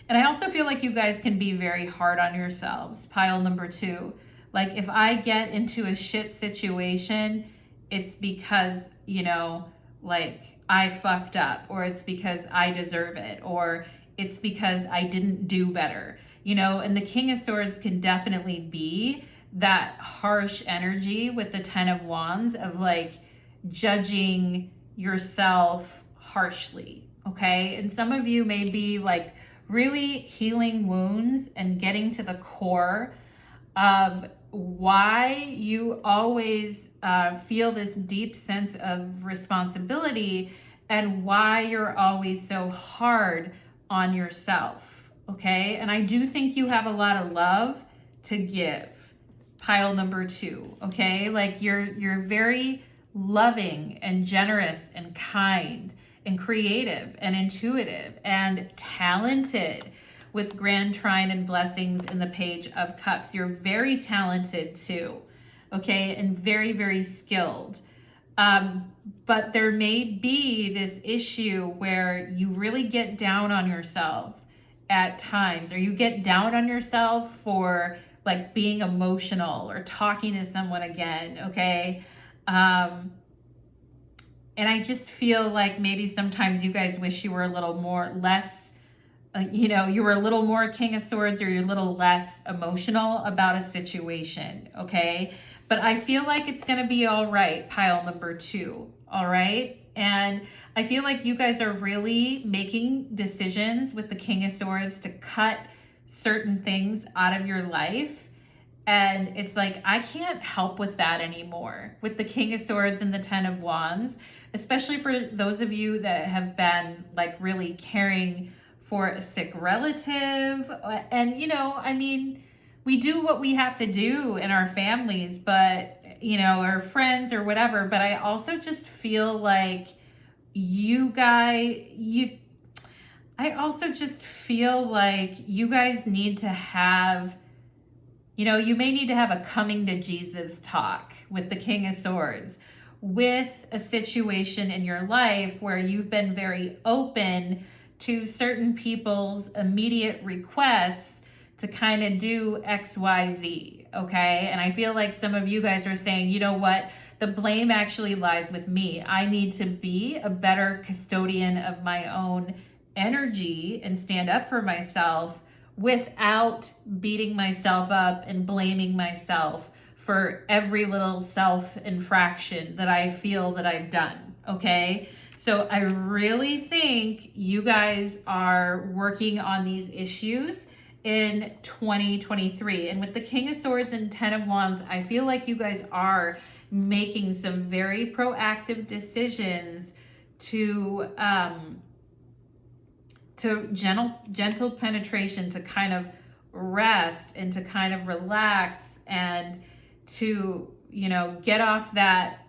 I also feel like you guys can be very hard on yourselves, pile number 2. Like, if I get into a shit situation, it's because, you know, like I fucked up, or it's because I deserve it, or it's because I didn't do better, you know. And the King of Swords can definitely be that harsh energy with the 10 of Wands of like judging yourself harshly, okay? And some of you may be like really healing wounds and getting to the core of why you always feel this deep sense of responsibility and why you're always so hard on yourself, okay? And I do think you have a lot of love to give, pile number 2, okay? Like you're very loving and generous and kind and creative and intuitive and talented with Grand Trine and Blessings in the Page of Cups. You're very talented too, okay? And very, very skilled. But there may be this issue where you really get down on yourself at times, or you get down on yourself for like being emotional or talking to someone again, okay? And I just feel like maybe sometimes you guys wish you were a little less, you know, you were a little more King of Swords, or you're a little less emotional about a situation, okay? But I feel like it's going to be all right, pile number 2, all right? And I feel like you guys are really making decisions with the King of Swords to cut certain things out of your life. And it's like, I can't help with that anymore. With the King of Swords and the 10 of Wands, especially for those of you that have been like really caring for a sick relative. And, you know, I mean, we do what we have to do in our families, but, you know, our friends or whatever. But I also just feel like I also just feel like you guys need to have, you know, you may need to have a coming to Jesus talk with the King of Swords, with a situation in your life where you've been very open to certain people's immediate requests to kind of do XYZ, okay? And I feel like some of you guys are saying, you know what? The blame actually lies with me. I need to be a better custodian of my own energy and stand up for myself without beating myself up and blaming myself for every little self-infraction that I feel that I've done, okay? So I really think you guys are working on these issues in 2023. And with the King of Swords and 10 of Wands, I feel like you guys are making some very proactive decisions to gentle penetration, to kind of rest and to kind of relax and to, you know, get off that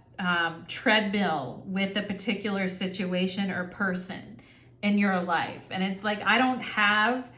treadmill with a particular situation or person in your life. And it's like, I don't have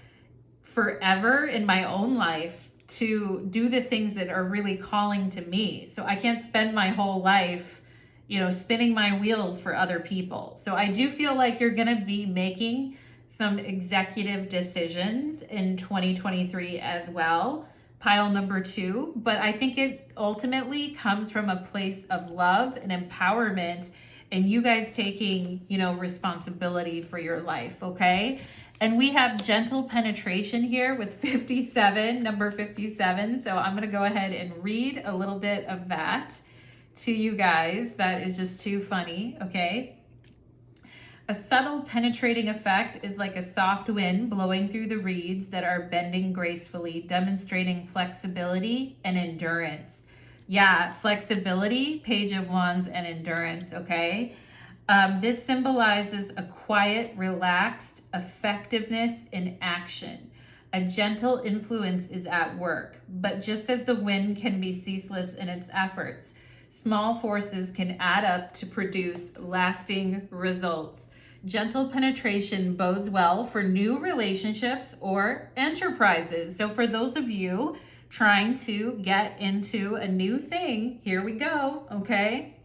forever in my own life to do the things that are really calling to me. So I can't spend my whole life, you know, spinning my wheels for other people. So I do feel like you're going to be making some executive decisions in 2023 as well, pile number 2. But I think it ultimately comes from a place of love and empowerment and you guys taking, you know, responsibility for your life, okay? And we have gentle penetration here with 57, number 57. So I'm going to go ahead and read a little bit of that to you guys. That is just too funny, okay? A subtle penetrating effect is like a soft wind blowing through the reeds that are bending gracefully, demonstrating flexibility and endurance. Yeah, flexibility, Page of Wands, and endurance, okay? This symbolizes a quiet, relaxed effectiveness in action. A gentle influence is at work, but just as the wind can be ceaseless in its efforts, small forces can add up to produce lasting results. Gentle penetration bodes well for new relationships or enterprises. So for those of you trying to get into a new thing, here we go, okay?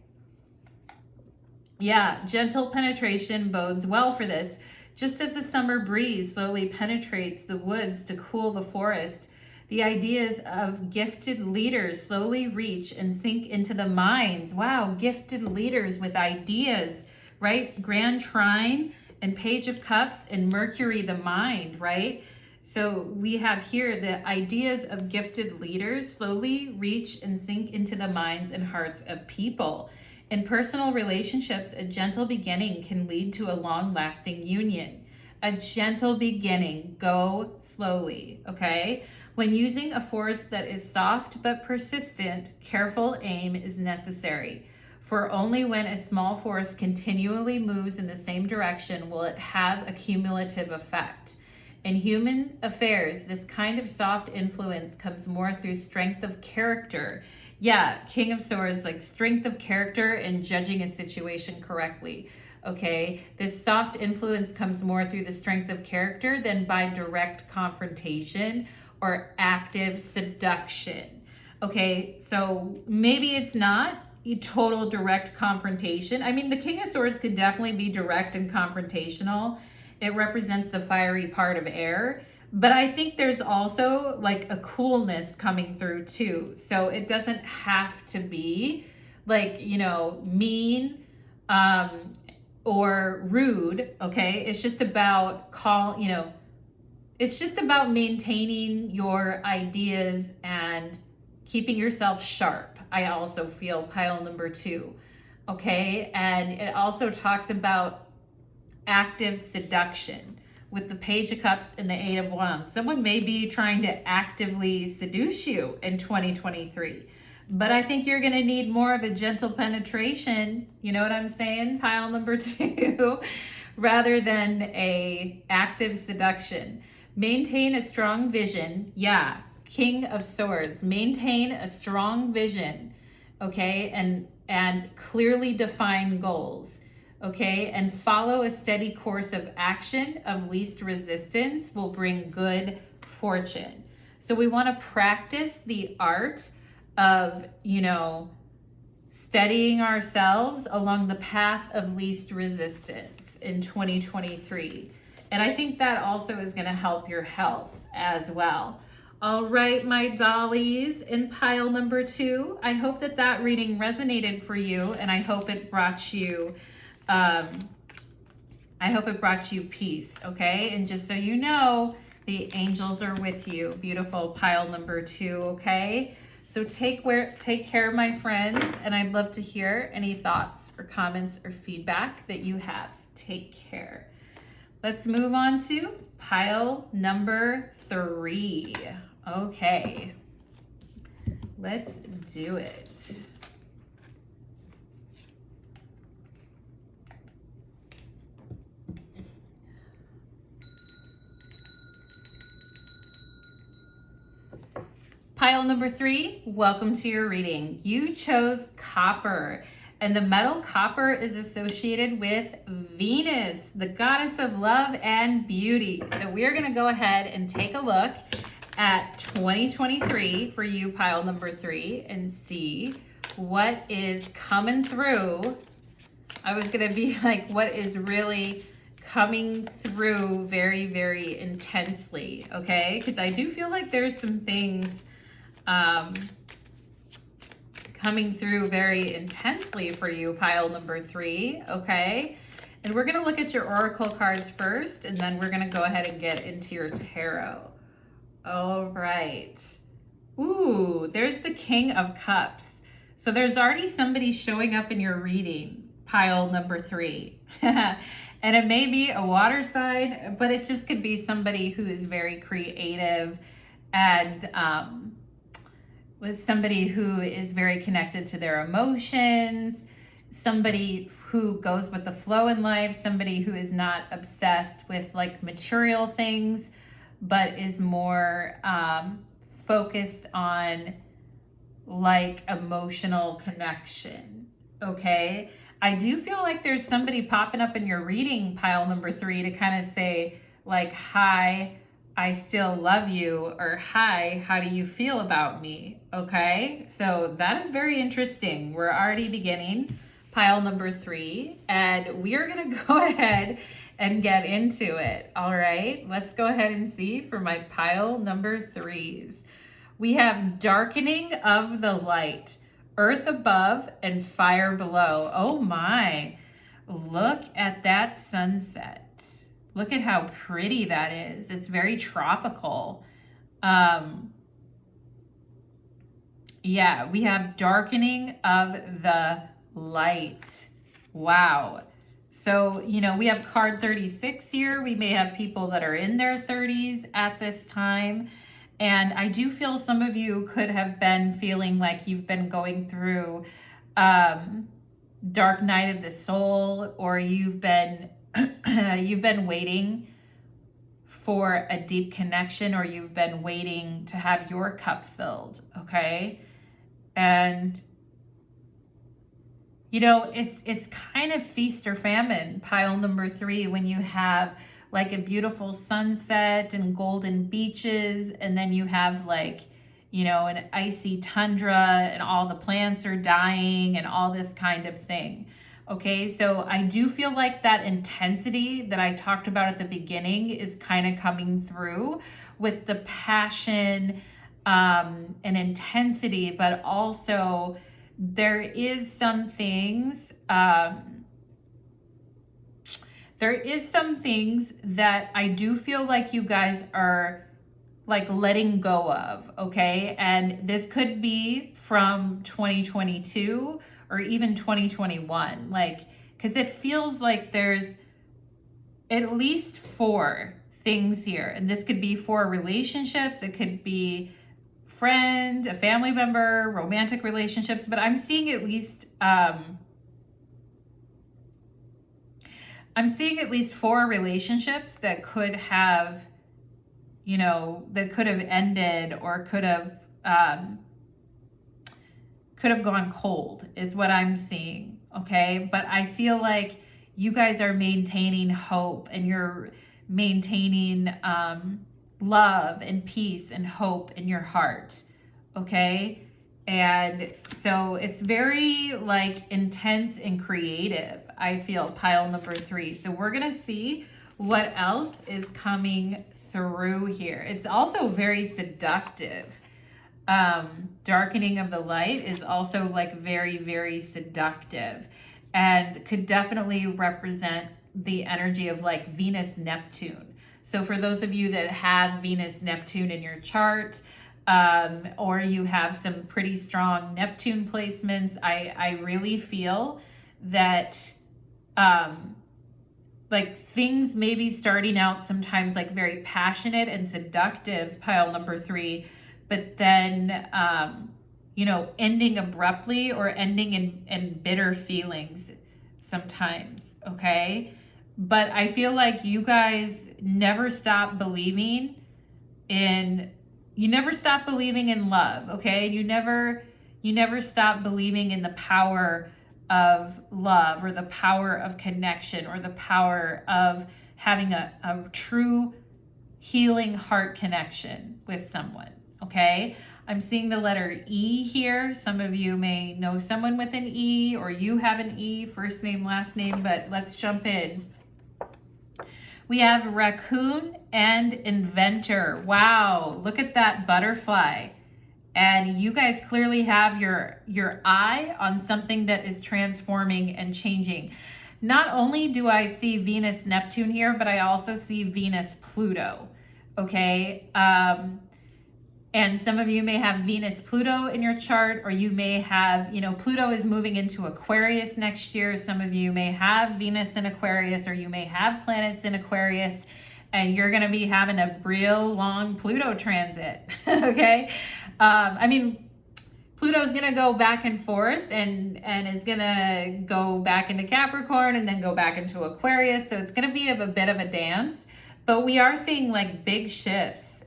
Yeah, gentle penetration bodes well for this. Just as the summer breeze slowly penetrates the woods to cool the forest, the ideas of gifted leaders slowly reach and sink into the minds. Wow, gifted leaders with ideas, right? Grand Trine and Page of Cups and Mercury, the mind, right? So we have here the ideas of gifted leaders slowly reach and sink into the minds and hearts of people. In personal relationships, a gentle beginning can lead to a long-lasting union. A gentle beginning, go slowly, okay? When using a force that is soft but persistent, careful aim is necessary. For only when a small force continually moves in the same direction will it have a cumulative effect. In human affairs, this kind of soft influence comes more through strength of character. Yeah, King of Swords, like strength of character and judging a situation correctly. Okay, this soft influence comes more through the strength of character than by direct confrontation or active seduction. Okay, so maybe it's not a total direct confrontation. I mean, the King of Swords could definitely be direct and confrontational. It represents the fiery part of air. But I think there's also like a coolness coming through too. So it doesn't have to be like, you know, mean or rude, okay? It's just about it's just about maintaining your ideas and keeping yourself sharp. I also feel pile number 2, okay? And it also talks about active seduction with the Page of Cups and the 8 of Wands. Someone may be trying to actively seduce you in 2023, but I think you're going to need more of a gentle penetration, you know what I'm saying, pile number 2, rather than a active seduction. Maintain a strong vision. Yeah, King of Swords. Maintain a strong vision, okay, and clearly define goals. Okay, and follow a steady course of action of least resistance will bring good fortune. So we want to practice the art of, you know, steadying ourselves along the path of least resistance in 2023. And I think that also is going to help your health as well. All right, my dollies, in pile number 2, I hope that that reading resonated for you, and I hope it brought you peace, okay? And just so you know, the angels are with you. Beautiful pile number 2, okay? So take care, my friends, and I'd love to hear any thoughts or comments or feedback that you have. Take care. Let's move on to pile number 3. Okay, let's do it. Pile number 3, welcome to your reading. You chose copper, and the metal copper is associated with Venus, the goddess of love and beauty. So we're going to go ahead and take a look at 2023 for you, pile number 3, and see what is coming through. I was going to be like, what is really coming through very, very intensely, okay? Because I do feel like there's some things coming through very intensely for you, pile number 3, okay? And we're gonna look at your oracle cards first, and then we're gonna go ahead and get into your tarot. All right. Ooh, there's the King of Cups. So there's already somebody showing up in your reading, pile number 3. And it may be a water sign, but it just could be somebody who is very creative and with somebody who is very connected to their emotions, somebody who goes with the flow in life, somebody who is not obsessed with like material things, but is more focused on like emotional connection, okay? I do feel like there's somebody popping up in your reading, pile number 3, to kind of say like, hi, I still love you, or hi, how do you feel about me? Okay, so that is very interesting. We're already beginning pile number 3, and we are gonna go ahead and get into it. All right, let's go ahead and see for my pile number 3s. We have darkening of the light, earth above and fire below. Oh my, look at that sunset. Look at how pretty that is. It's very tropical. Yeah, we have darkening of the light. Wow. So, you know, we have card 36 here. We may have people that are in their 30s at this time. And I do feel some of you could have been feeling like you've been going through dark night of the soul, or you've been you've been waiting for a deep connection, or you've been waiting to have your cup filled, okay? And you know, it's kind of feast or famine, pile number 3, when you have like a beautiful sunset and golden beaches, and then you have like, you know, an icy tundra and all the plants are dying and all this kind of thing. Okay, so I do feel like that intensity that I talked about at the beginning is kind of coming through with the passion and intensity, but also there is some things, that I do feel like you guys are like letting go of, okay? And this could be from 2022 or even 2021, like, because it feels like there's at least 4 things here. And this could be 4 relationships, it could be friend, a family member, romantic relationships, but I'm seeing at least 4 relationships that could have, you know, that could have ended or could have gone cold is what I'm seeing, okay? But I feel like you guys are maintaining hope, and you're maintaining love and peace and hope in your heart, okay? And so it's very like intense and creative, I feel, pile number 3. So we're gonna see what else is coming through here. It's also very seductive. Darkening of the light is also like very, very seductive, and could definitely represent the energy of like Venus Neptune. So for those of you that have Venus Neptune in your chart, or you have some pretty strong Neptune placements, I really feel that like things may be starting out sometimes like very passionate and seductive, pile number 3, but then you know, ending abruptly or ending in bitter feelings sometimes, okay? But I feel like you guys never stop believing in stop believing in love, okay? You never stop believing in the power of love, or the power of connection, or the power of having a true healing heart connection with someone, okay? I'm seeing the letter E here. Some of you may know someone with an E, or you have an E, first name, last name, but let's jump in. We have raccoon and inventor. Wow, look at that butterfly. And you guys clearly have your eye on something that is transforming and changing. Not only do I see Venus Neptune here, but I also see Venus Pluto, okay? And some of you may have Venus Pluto in your chart, or you may have, Pluto is moving into Aquarius next year. Some of you may have Venus in Aquarius, or you may have planets in Aquarius, and you're going to be having a real long Pluto transit, okay? Pluto's going to go back and forth and is going to go back into Capricorn and then go back into Aquarius. So it's going to be a bit of a dance, but we are seeing like big shifts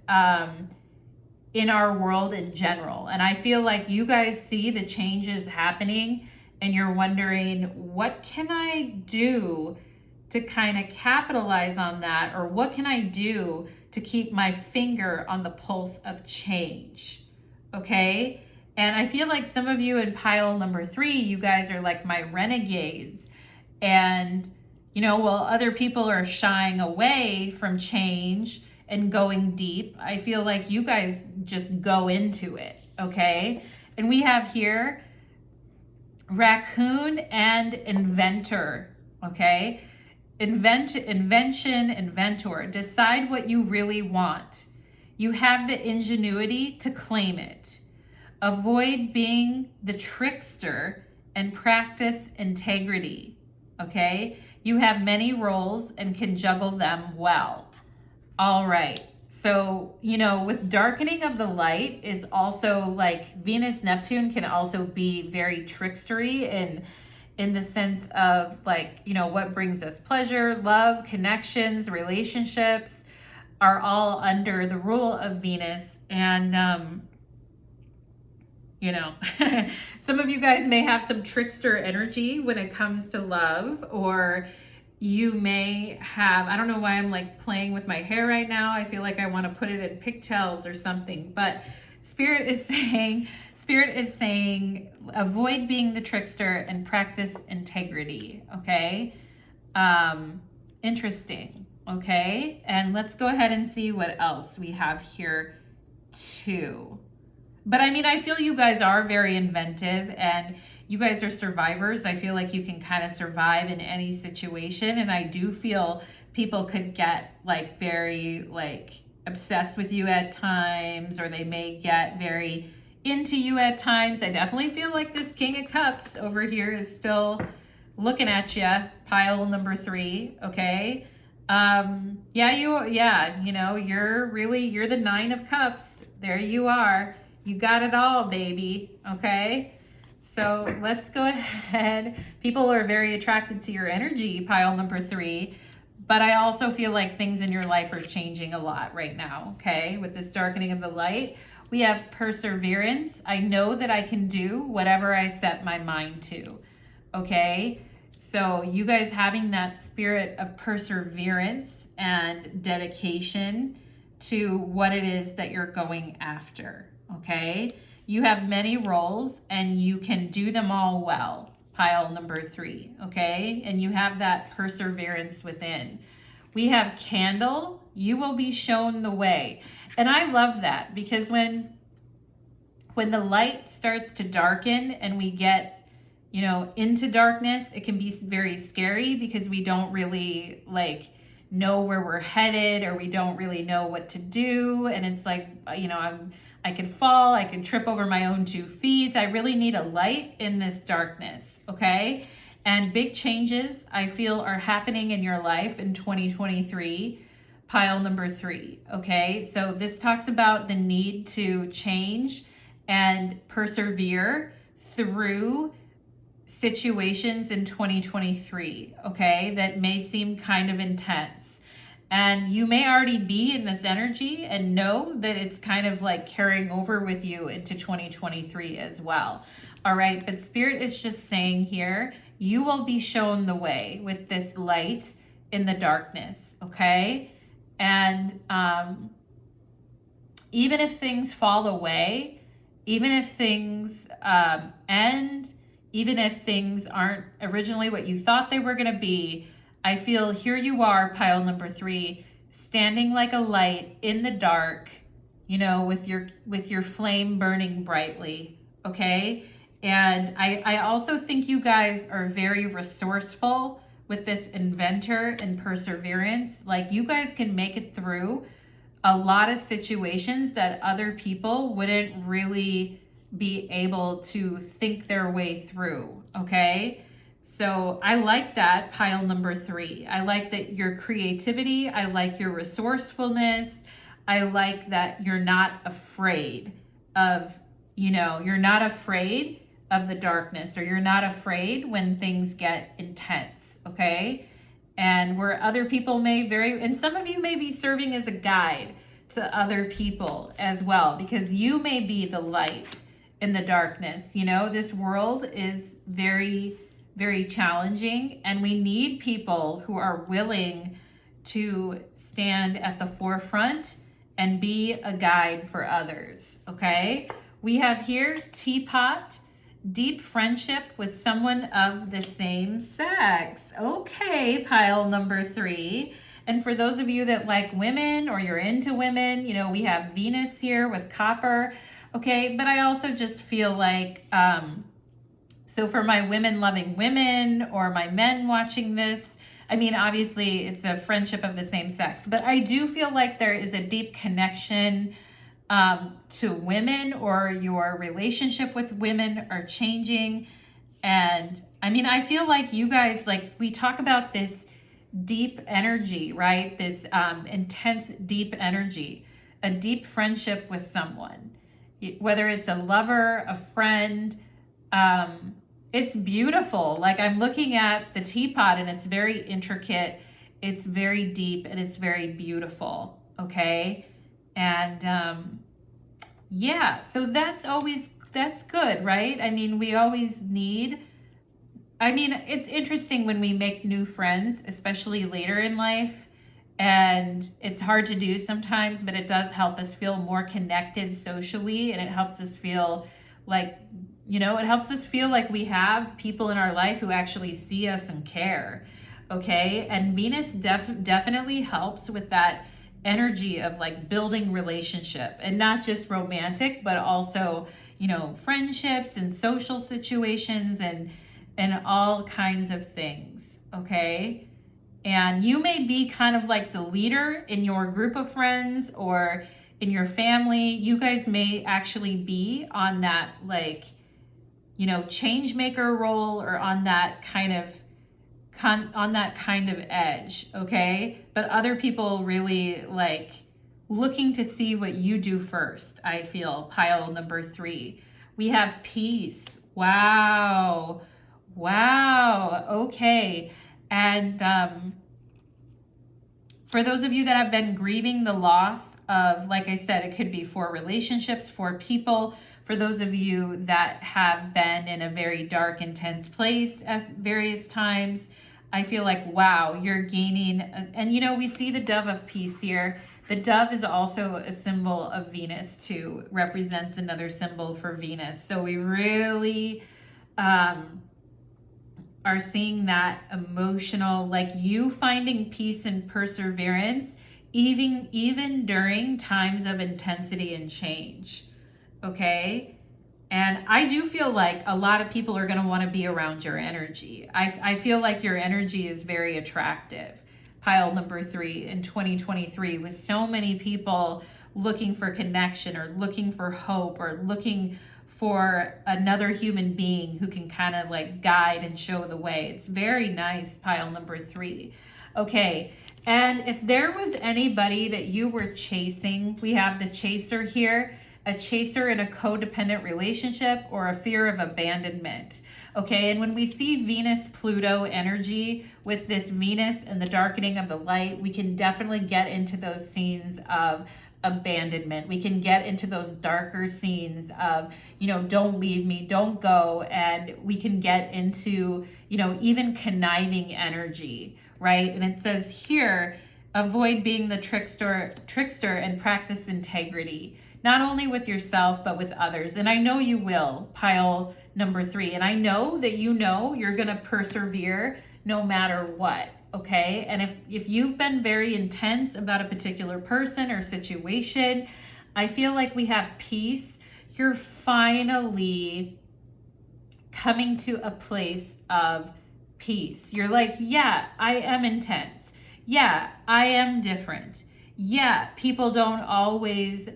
in our world in general. And I feel like you guys see the changes happening and you're wondering, what can I do to kind of capitalize on that? Or what can I do to keep my finger on the pulse of change? Okay. And I feel like some of you in pile number 3, you guys are like my renegades. And, while other people are shying away from change and going deep, I feel like you guys just go into it. Okay. And we have here raccoon and inventor. Okay. Invention, inventor. Decide what you really want. You have the ingenuity to claim it. Avoid being the trickster and practice integrity, okay? You have many roles and can juggle them well. All right, so, with darkening of the light is also like Venus, Neptune can also be very trickstery in the sense of like, what brings us pleasure, love, connections, relationships are all under the rule of Venus. And, some of you guys may have some trickster energy when it comes to love, or you may have, I don't know why I'm like playing with my hair right now. I feel like I want to put it in pigtails or something, but Spirit is saying, avoid being the trickster and practice integrity. Okay. Interesting. Okay. And let's go ahead and see what else we have here too. But I feel you guys are very inventive and you guys are survivors. I feel like you can kind of survive in any situation. And I do feel people could get like very like obsessed with you at times, or they may get very into you at times. I definitely feel like this King of Cups over here is still looking at you, pile number 3. Okay. You're the 9 of Cups. There you are. You got it all, baby. Okay. So let's go ahead. People are very attracted to your energy, pile number 3. But I also feel like things in your life are changing a lot right now. Okay. With this darkening of the light, we have perseverance. I know that I can do whatever I set my mind to. Okay. So you guys having that spirit of perseverance and dedication to what it is that you're going after. Okay. You have many roles and you can do them all well. Pile number 3. Okay. And you have that perseverance within. We have candle. You will be shown the way. And I love that because when the light starts to darken and we get, into darkness, it can be very scary because we don't really know where we're headed, or we don't really know what to do. And it's like, I can fall, I can trip over my own 2 feet. I really need a light in this darkness, okay? And big changes I feel are happening in your life in 2023, pile number 3, okay? So this talks about the need to change and persevere through situations in 2023, okay, that may seem kind of intense. And you may already be in this energy and know that it's kind of like carrying over with you into 2023 as well. All right, but Spirit is just saying here, you will be shown the way with this light in the darkness, okay? And even if things fall away, even if things end, even if things aren't originally what you thought they were going to be, I feel here you are, pile number 3, standing like a light in the dark, you know, with your flame burning brightly, okay? And I also think you guys are very resourceful with this inventor and perseverance. Like, you guys can make it through a lot of situations that other people wouldn't really be able to think their way through, okay? So I like that, pile number 3. I like that your creativity, I like your resourcefulness, I like that you're not afraid of, you know, you're not afraid of the darkness, or you're not afraid when things get intense, okay? And where other people may and some of you may be serving as a guide to other people as well, because you may be the light in the darkness. You know, this world is very, very challenging, and we need people who are willing to stand at the forefront and be a guide for others, okay? We have here teapot, deep friendship with someone of the same sex. Okay, pile number 3. And for those of you that like women or you're into women, you know, we have Venus here with copper. Okay, but I also just feel like, so for my women loving women or my men watching this, I mean, obviously it's a friendship of the same sex, but I do feel like there is a deep connection to women, or your relationship with women are changing. And I mean, I feel like you guys, like, we talk about this deep energy, right? This intense, deep energy, a deep friendship with someone, whether it's a lover, a friend, it's beautiful. Like, I'm looking at the teapot and it's very intricate, it's very deep, and it's very beautiful, okay? And yeah, so that's good, right? I mean, we always need, I mean, it's interesting when we make new friends, especially later in life, and it's hard to do sometimes, but it does help us feel more connected socially, and it helps us feel like, you know, it helps us feel like we have people in our life who actually see us and care, okay? And Venus definitely helps with that energy of like building relationship, and not just romantic, but also, you know, friendships and social situations and all kinds of things, okay? And you may be kind of like the leader in your group of friends or in your family. You guys may actually be on that, like, you know, change maker role, or on that kind of edge, okay? But other people really like looking to see what you do first, I feel, pile number 3. We have peace. Wow. Okay. And for those of you that have been grieving the loss of, like I said, it could be for relationships, for people. For those of you that have been in a very dark, intense place at various times, I feel like, wow, you're gaining. And, you know, we see the dove of peace here. The dove is also a symbol of Venus too, represents another symbol for Venus. So we really are seeing that emotional, like you finding peace and perseverance, even during times of intensity and change. Okay. And I do feel like a lot of people are going to want to be around your energy. I feel like your energy is very attractive. Pile number 3 in 2023, with so many people looking for connection, or looking for hope, or looking for another human being who can kind of like guide and show the way. It's very nice, pile number 3. Okay. And if there was anybody that you were chasing, we have the chaser here. a chaser in a codependent relationship, or a fear of abandonment. Okay, and when we see Venus-Pluto energy with this Venus and the darkening of the light, we can definitely get into those scenes of abandonment. We can get into those darker scenes of, don't leave me, don't go. And we can get into, even conniving energy, right? And it says here, avoid being the trickster and practice integrity, not only with yourself, but with others. And I know you will, pile number 3. And I know that you're going to persevere no matter what. Okay. And if you've been very intense about a particular person or situation, I feel like we have peace. You're finally coming to a place of peace. You're like, yeah, I am intense. Yeah, I am different. Yeah, people don't always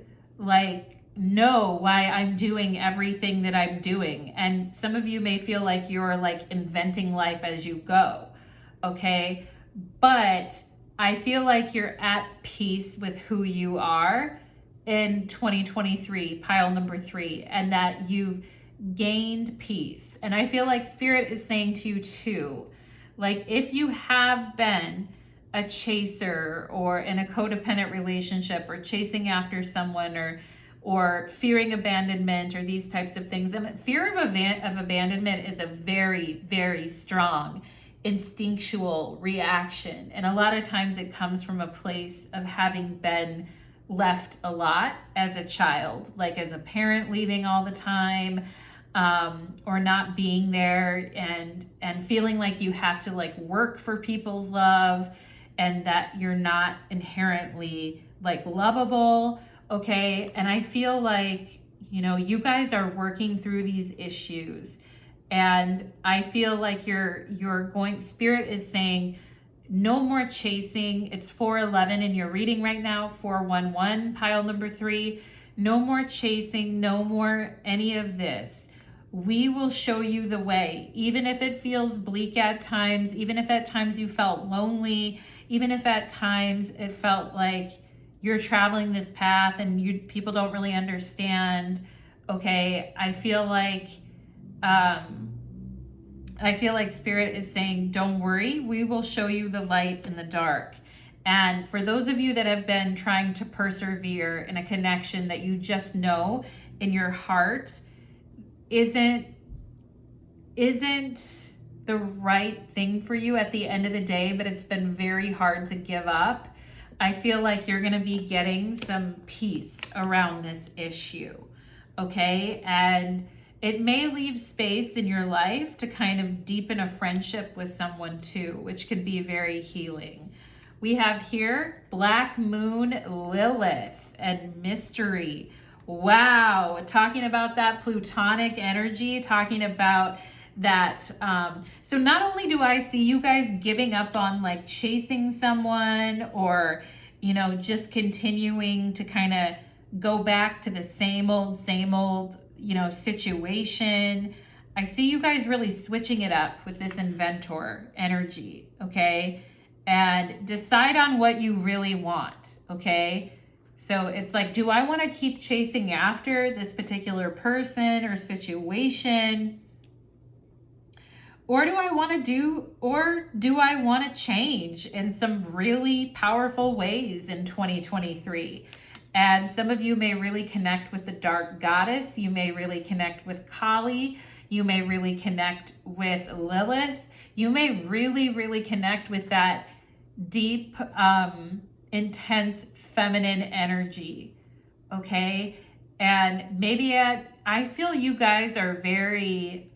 know why I'm doing everything that I'm doing. And some of you may feel like you're inventing life as you go. Okay. But I feel like you're at peace with who you are in 2023, pile number 3, and that you've gained peace. And I feel like Spirit is saying to you too, if you have been a chaser or in a codependent relationship or chasing after someone or fearing abandonment or these types of things, and fear of abandonment is a very, very strong instinctual reaction. And a lot of times it comes from a place of having been left a lot as a child, as a parent leaving all the time, or not being there and feeling like you have to work for people's love and that you're not inherently lovable. Okay. And I feel like, you guys are working through these issues. And I feel like Spirit is saying no more chasing. It's 411 in your reading right now, 411, pile number 3. No more chasing, no more any of this. We will show you the way, even if it feels bleak at times, even if at times you felt lonely, even if at times it felt like you're traveling this path and people don't really understand. Okay, I feel like Spirit is saying, don't worry, we will show you the light in the dark. And for those of you that have been trying to persevere in a connection that you just know in your heart isn't the right thing for you at the end of the day, but it's been very hard to give up, I feel like you're going to be getting some peace around this issue. Okay? And it may leave space in your life to kind of deepen a friendship with someone too, which could be very healing. We have here Black Moon Lilith and mystery. Wow. Talking about that plutonic energy, talking about that. So not only do I see you guys giving up on chasing someone or, just continuing to kind of go back to the same old, situation. I see you guys really switching it up with this inventor energy, okay? And decide on what you really want, okay? So it's do I want to keep chasing after this particular person or situation? Or do I want to change in some really powerful ways in 2023? And some of you may really connect with the dark goddess. You may really connect with Kali. You may really connect with Lilith. You may really, really connect with that deep, intense feminine energy. Okay. And maybe I feel you guys are very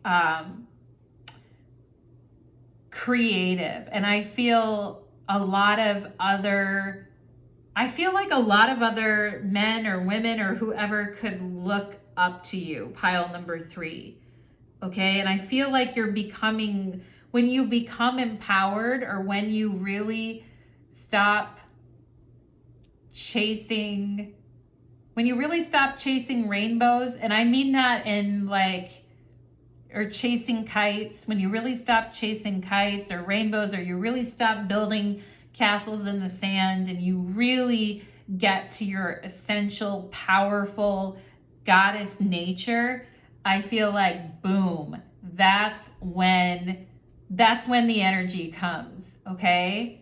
creative. And I feel like a lot of other men or women or whoever could look up to you, pile number 3. Okay. And I feel like when you become empowered, or when you really stop chasing rainbows, and I mean that in or chasing kites, when you really stop chasing kites or rainbows, or you really stop building castles in the sand, and you really get to your essential, powerful, goddess nature, I feel like boom, that's when the energy comes, okay?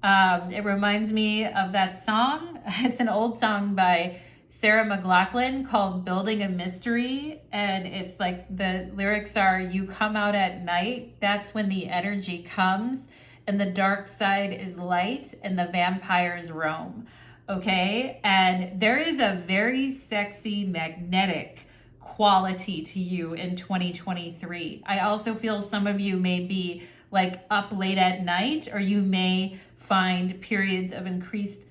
It reminds me of that song. It's an old song by Sarah McLachlan called Building a Mystery. And it's like the lyrics are, you come out at night, that's when the energy comes, and the dark side is light and the vampires roam. Okay? And there is a very sexy, magnetic quality to you in 2023. I also feel some of you may be like up late at night, or you may find periods of increased,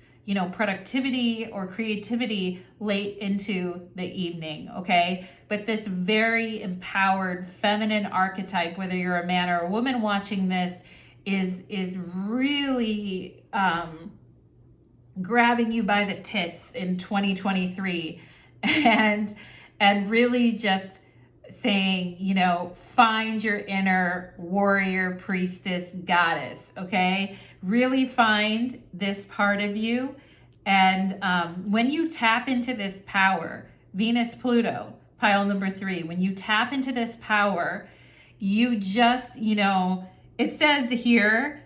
productivity or creativity late into the evening, okay? But this very empowered feminine archetype, whether you're a man or a woman watching this, is really grabbing you by the tits in 2023 and really just saying, find your inner warrior, priestess, goddess, okay? Really find this part of you. And when you tap into this power, Venus, Pluto, pile number 3, when you tap into this power, you just, it says here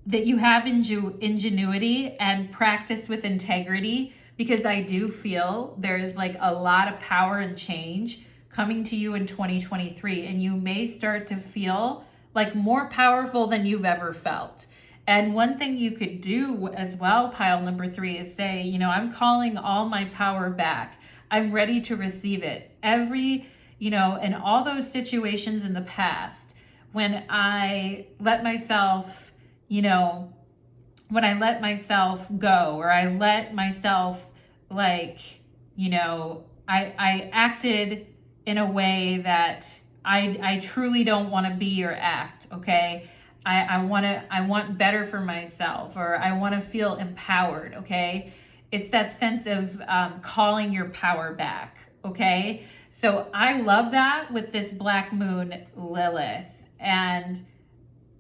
that you have ingenuity and practice with integrity, because I do feel there's like a lot of power and change coming to you in 2023, and you may start to feel like more powerful than you've ever felt. And one thing you could do as well, pile number 3, is say, I'm calling all my power back. I'm ready to receive it. In all those situations in the past, when I let myself, when I let myself go, or I let myself I acted in a way that I truly don't want to be or act, okay? I want better for myself, or I want to feel empowered, okay? It's that sense of calling your power back, okay? So I love that with this Black Moon Lilith. And,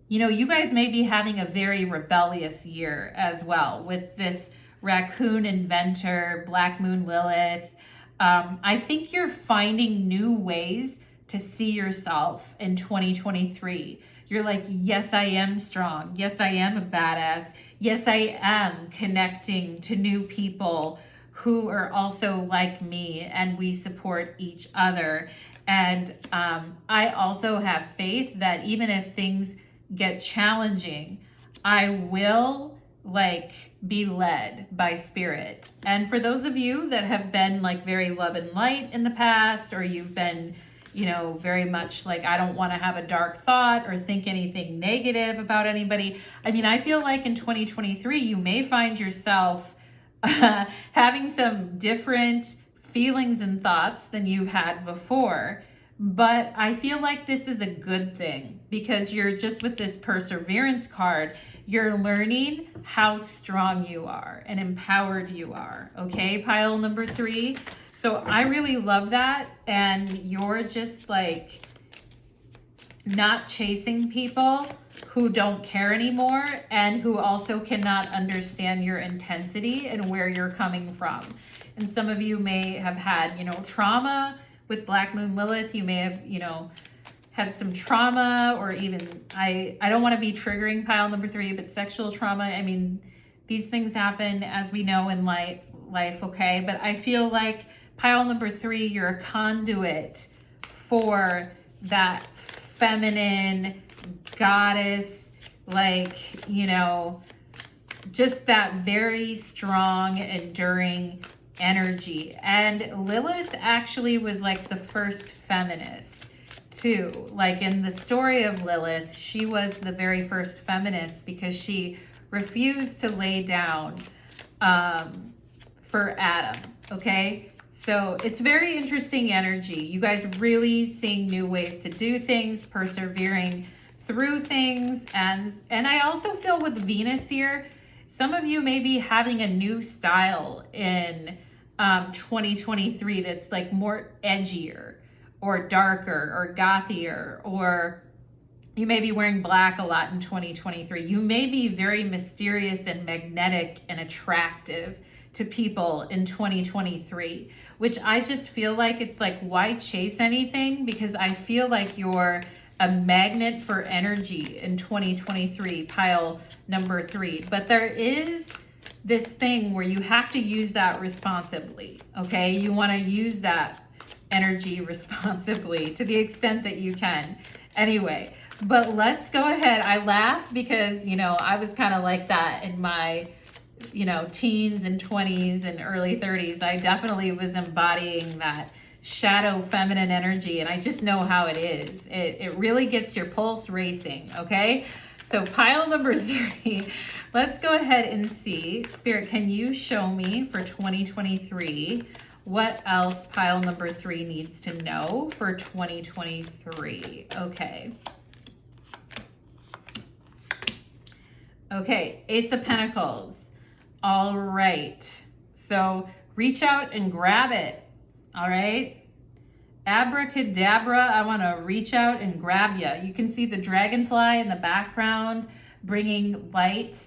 you guys may be having a very rebellious year as well with this Raccoon Inventor, Black Moon Lilith. I think you're finding new ways to see yourself in 2023. You're like, yes, I am strong. Yes, I am a badass. Yes, I am connecting to new people who are also like me, and we support each other. And I also have faith that even if things get challenging, I will be led by spirit. And for those of you that have been very love and light in the past, or you've been, very much I don't want to have a dark thought or think anything negative about anybody. I feel like in 2023, you may find yourself having some different feelings and thoughts than you've had before. But I feel like this is a good thing, because you're just with this perseverance card, you're learning how strong you are and empowered you are. Okay, pile number 3. So I really love that. And you're just not chasing people who don't care anymore, and who also cannot understand your intensity and where you're coming from. And some of you may have had, trauma with Black Moon Lilith. You may have, had some trauma, or even, I don't want to be triggering pile number 3, but sexual trauma. These things happen, as we know, in life, okay? But I feel like pile number 3, you're a conduit for that feminine goddess, just that very strong, enduring energy. And Lilith actually was the first feminist too. In the story of Lilith, she was the very first feminist because she refused to lay down for Adam, okay? So it's very interesting energy. You guys really seeing new ways to do things, persevering through things. And I also feel with Venus here, some of you may be having a new style in 2023 that's more edgier or darker or gothier, or you may be wearing black a lot in 2023. You may be very mysterious and magnetic and attractive to people in 2023, which I just feel like it's like, why chase anything? Because I feel like you're a magnet for energy in 2023, pile number 3. But there is this thing where you have to use that responsibly, okay? You want to use that energy responsibly to the extent that you can. Anyway, but let's go ahead. I laugh because, you know, I was kind of like that in my, you know, teens and 20s and early 30s. I definitely was embodying that shadow feminine energy, and I just know how it is. It really gets your pulse racing, okay? So pile number 3, let's go ahead and see. Spirit, can you show me for 2023 what else pile number 3 needs to know for 2023? Okay. Okay, Ace of Pentacles. All right. So reach out and grab it. All right. Abracadabra, I want to reach out and grab you. You can see the dragonfly in the background bringing light.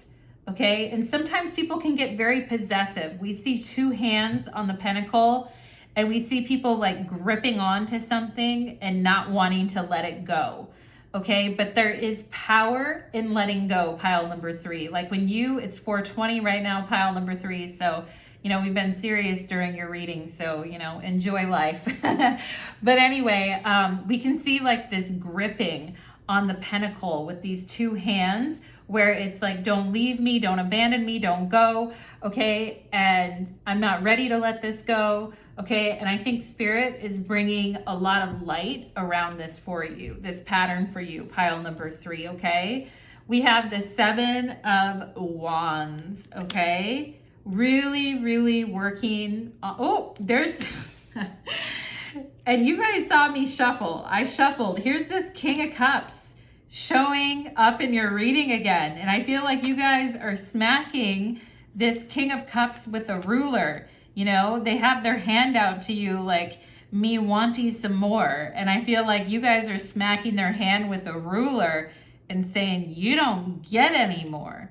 Okay. And sometimes people can get very possessive. We see 2 hands on the pentacle, and we see people like gripping onto something and not wanting to let it go. Okay. But there is power in letting go, pile number 3. Like when it's 4:20 right now, pile number 3. So, you know, we've been serious during your reading, so, you know, enjoy life. But anyway, we can see like this gripping on the pentacle with these 2 hands where it's like, don't leave me, don't abandon me, don't go, okay? And I'm not ready to let this go, okay? And I think Spirit is bringing a lot of light around this for you, this pattern for you, pile number 3, okay? We have the 7 of Wands, okay? Really, really working. Oh, there's, and you guys saw me shuffle. I shuffled. Here's this King of Cups showing up in your reading again. And I feel like you guys are smacking this King of Cups with a ruler. You know, they have their hand out to you like, me wanting some more. And I feel like you guys are smacking their hand with a ruler and saying, you don't get any more.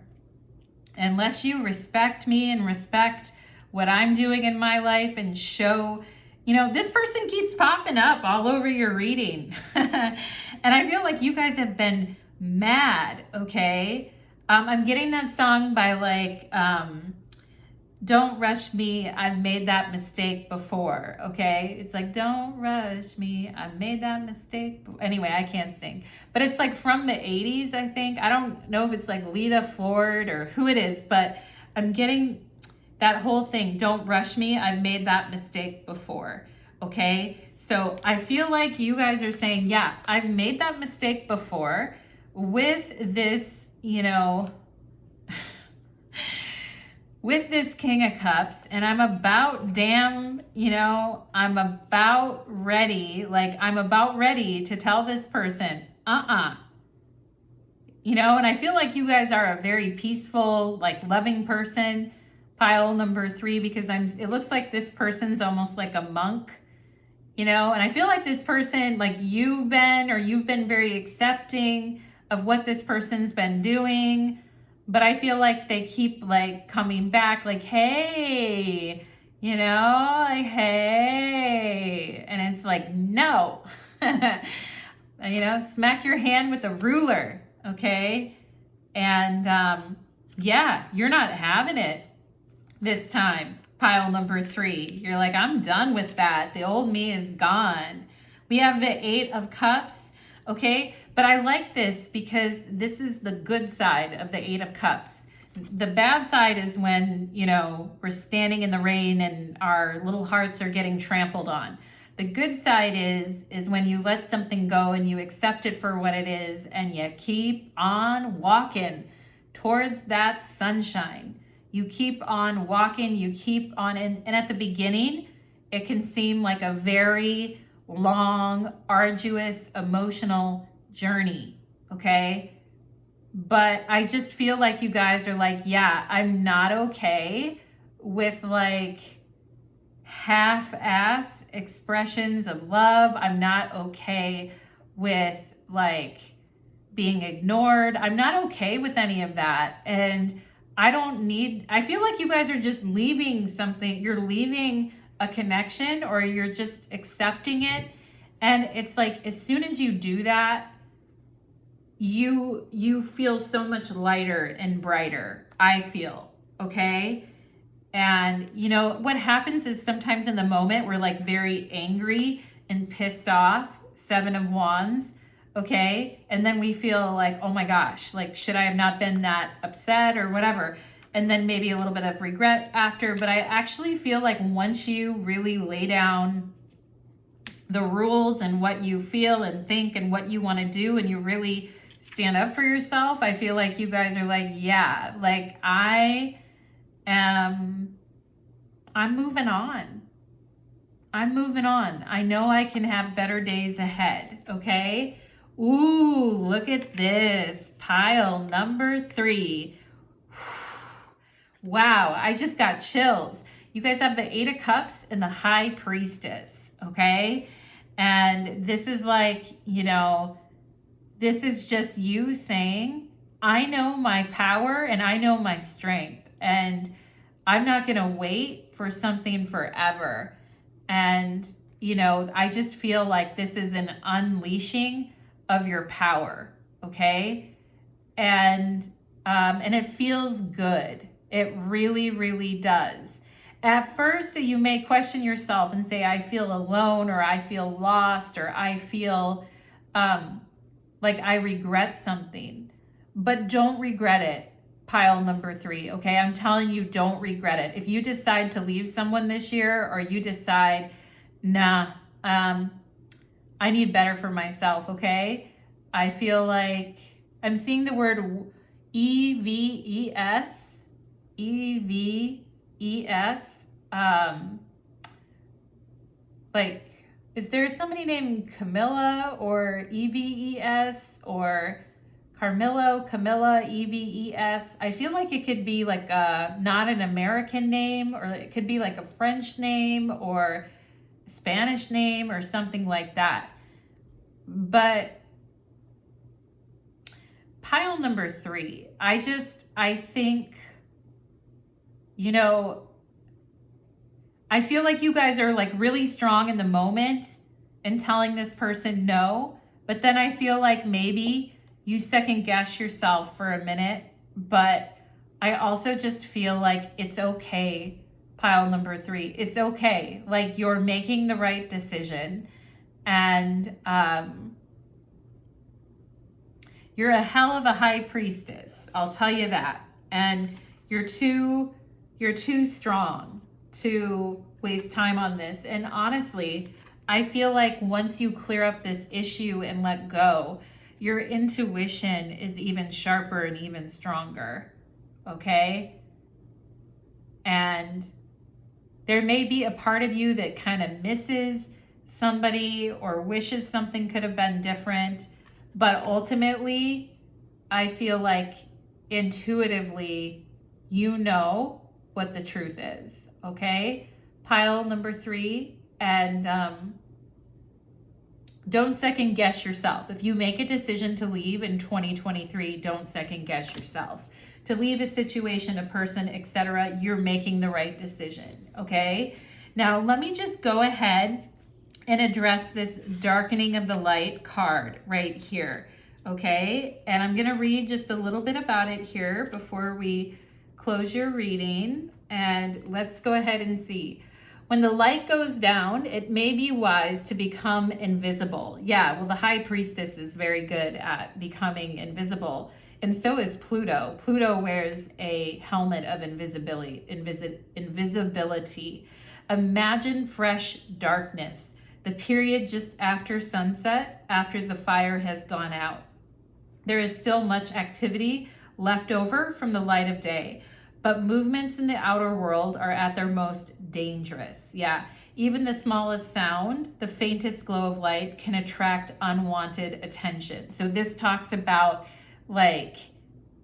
Unless you respect me and respect what I'm doing in my life and show, you know, this person keeps popping up all over your reading. And I feel like you guys have been mad, okay? I'm getting that song by like, Don't Rush Me, I've made that mistake before, okay? It's like, don't rush me, I've made that mistake. Anyway, I can't sing. But it's like from the 80s, I think. I don't know if it's like Lita Ford or who it is, but I'm getting that whole thing, don't rush me, I've made that mistake before, okay? So I feel like you guys are saying, yeah, I've made that mistake before with this, you know, with this King of Cups, and I'm about I'm about ready, like I'm about ready to tell this person, you know, and I feel like you guys are a very peaceful, like loving person, pile number 3, because it looks like this person's almost like a monk, you know, and I feel like this person, like you've been very accepting of what this person's been doing. But I feel like they keep like coming back like, hey, you know, like, hey. And it's like, no, you know, smack your hand with a ruler, okay? And yeah, you're not having it this time, pile number 3. You're like, I'm done with that. The old me is gone. We have the 8 of Cups. Okay, but I like this because this is the good side of the 8 of Cups. The bad side is when, you know, we're standing in the rain and our little hearts are getting trampled on. The good side is when you let something go and you accept it for what it is and you keep on walking towards that sunshine. You keep on walking, you keep on, and at the beginning, it can seem like a very long, arduous, emotional journey, okay? But I just feel like you guys are like, yeah, I'm not okay with like half-ass expressions of love. I'm not okay with like being ignored. I'm not okay with any of that. And I feel like you guys are just leaving something. You're leaving a connection, or you're just accepting it. And it's like, as soon as you do that, you feel so much lighter and brighter, I feel, okay? And you know, what happens is sometimes in the moment we're like very angry and pissed off, 7 of Wands, okay? And then we feel like, oh my gosh, like, should I have not been that upset or whatever? And then maybe a little bit of regret after. But I actually feel like once you really lay down the rules and what you feel and think and what you want to do, and you really stand up for yourself, I feel like you guys are like, yeah, like I'm moving on. I'm moving on. I know I can have better days ahead, okay? Ooh, look at this. Pile number 3. Wow, I just got chills. You guys have the 8 of Cups and the High Priestess, okay? And this is like, you know, this is just you saying, I know my power and I know my strength, and I'm not going to wait for something forever. And, you know, I just feel like this is an unleashing of your power, okay? And it feels good. It really, really does. At first, you may question yourself and say, I feel alone, or I feel lost, or I feel like I regret something. But don't regret it, pile number 3, okay? I'm telling you, don't regret it. If you decide to leave someone this year, or you decide, nah, I need better for myself, okay? I feel like I'm seeing the word EVES. Like, is there somebody named Camilla or EVES, or Carmillo, Camilla, EVES? I feel like it could be like not an American name, or it could be like a French name or Spanish name or something like that. But pile number 3, I think, you know, I feel like you guys are like really strong in the moment and telling this person no, but then I feel like maybe you second guess yourself for a minute. But I also just feel like it's okay, pile number 3. It's okay. Like, you're making the right decision, and you're a hell of a high priestess, I'll tell you that. And you're too strong to waste time on this. And honestly, I feel like once you clear up this issue and let go, your intuition is even sharper and even stronger, okay? And there may be a part of you that kind of misses somebody or wishes something could have been different, but ultimately, I feel like intuitively, you know what the truth is, okay? Pile number 3, and don't second guess yourself. If you make a decision to leave in 2023, don't second guess yourself. To leave a situation, a person, etc., you're making the right decision, okay? Now, let me just go ahead and address this darkening of the light card right here, okay? And I'm gonna read just a little bit about it here before we close your reading, and let's go ahead and see. When the light goes down, it may be wise to become invisible. Yeah, well, the High Priestess is very good at becoming invisible, and so is Pluto. Pluto wears a helmet of invisibility. Imagine fresh darkness, the period just after sunset, after the fire has gone out. There is still much activity left over from the light of day, but movements in the outer world are at their most dangerous. Yeah, even the smallest sound, the faintest glow of light, can attract unwanted attention. So this talks about, like,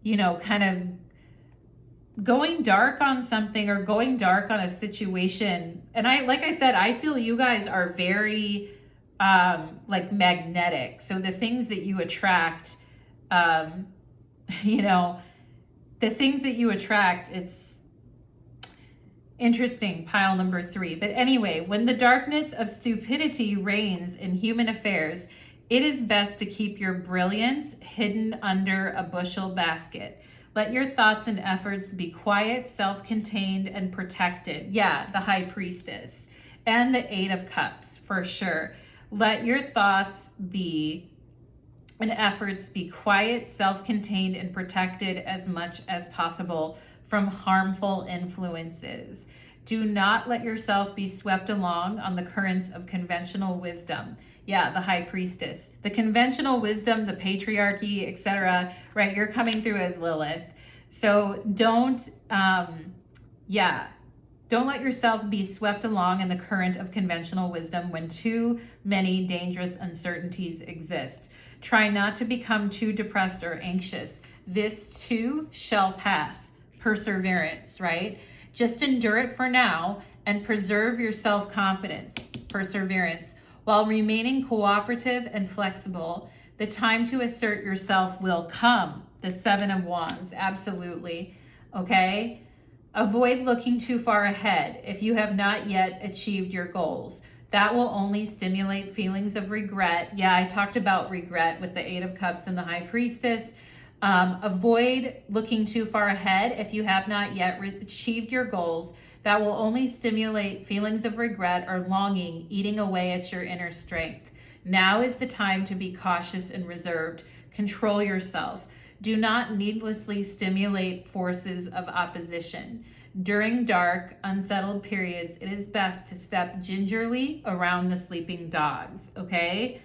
you know, kind of going dark on something or going dark on a situation. And like I said, I feel you guys are very like magnetic. So the things that you attract, you know, the things that you attract, it's interesting, pile number 3. But anyway, when the darkness of stupidity reigns in human affairs, it is best to keep your brilliance hidden under a bushel basket. Let your thoughts and efforts be quiet, self-contained, and protected. Yeah, the High Priestess. And the Eight of Cups, for sure. Let your thoughts be and efforts be quiet, self-contained, and protected as much as possible from harmful influences. Do not let yourself be swept along on the currents of conventional wisdom. Yeah, the High Priestess. The conventional wisdom, the patriarchy, etc., right? You're coming through as Lilith. So don't let yourself be swept along in the current of conventional wisdom when too many dangerous uncertainties exist. Try not to become too depressed or anxious. This too shall pass. Perseverance, right? Just endure it for now and preserve your self-confidence. Perseverance. While remaining cooperative and flexible, the time to assert yourself will come. The Seven of Wands, absolutely. Okay? Avoid looking too far ahead if you have not yet achieved your goals. That will only stimulate feelings of regret. Yeah, I talked about regret with the Eight of Cups and the High Priestess. Avoid looking too far ahead if you have not yet achieved your goals. That will only stimulate feelings of regret or longing, eating away at your inner strength. Now is the time to be cautious and reserved. Control yourself. Do not needlessly stimulate forces of opposition. During dark, unsettled periods, it is best to step gingerly around the sleeping dogs, okay?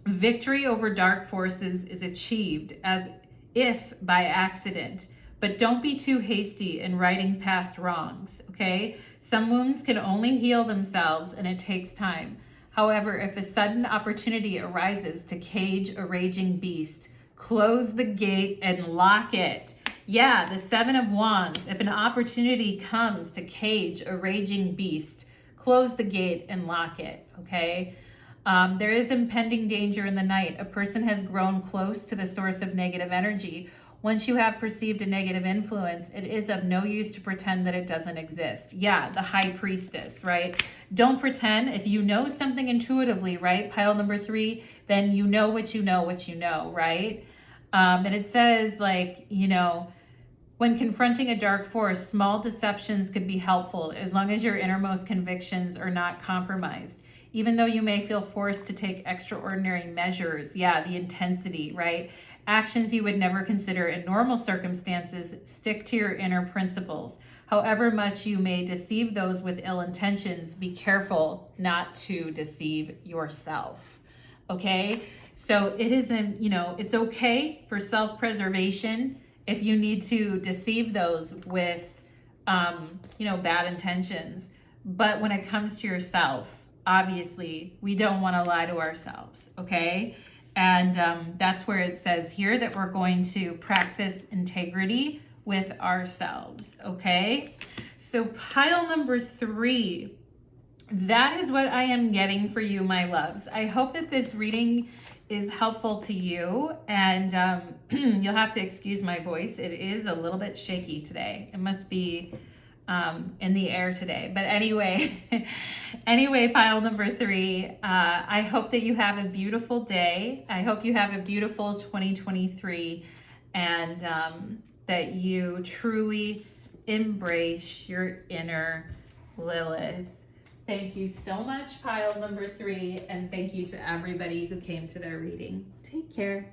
Victory over dark forces is achieved as if by accident, but don't be too hasty in righting past wrongs, okay? Some wounds can only heal themselves and it takes time. However, if a sudden opportunity arises to cage a raging beast, close the gate and lock it. Yeah, the Seven of Wands. If an opportunity comes to cage a raging beast, close the gate and lock it, okay? There is impending danger in the night. A person has grown close to the source of negative energy. Once you have perceived a negative influence, it is of no use to pretend that it doesn't exist. Yeah, the High Priestess, right? Don't pretend. If you know something intuitively, right? Pile number 3, then you know what you know, right? And it says, like, you know, when confronting a dark force, small deceptions could be helpful as long as your innermost convictions are not compromised. Even though you may feel forced to take extraordinary measures, yeah, the intensity, right? Actions you would never consider in normal circumstances, stick to your inner principles. However much you may deceive those with ill intentions, be careful not to deceive yourself, okay? So it isn't, you know, it's okay for self-preservation if you need to deceive those with, you know, bad intentions. But when it comes to yourself, obviously, we don't want to lie to ourselves, okay? And that's where it says here that we're going to practice integrity with ourselves, okay? So pile number 3, that is what I am getting for you, my loves. I hope that this reading is helpful to you, and you'll have to excuse my voice. It is a little bit shaky today. It must be in the air today. But anyway, pile number 3, I hope that you have a beautiful day. I hope you have a beautiful 2023 and that you truly embrace your inner Lilith. Thank you so much, pile number 3, and thank you to everybody who came to their reading. Take care.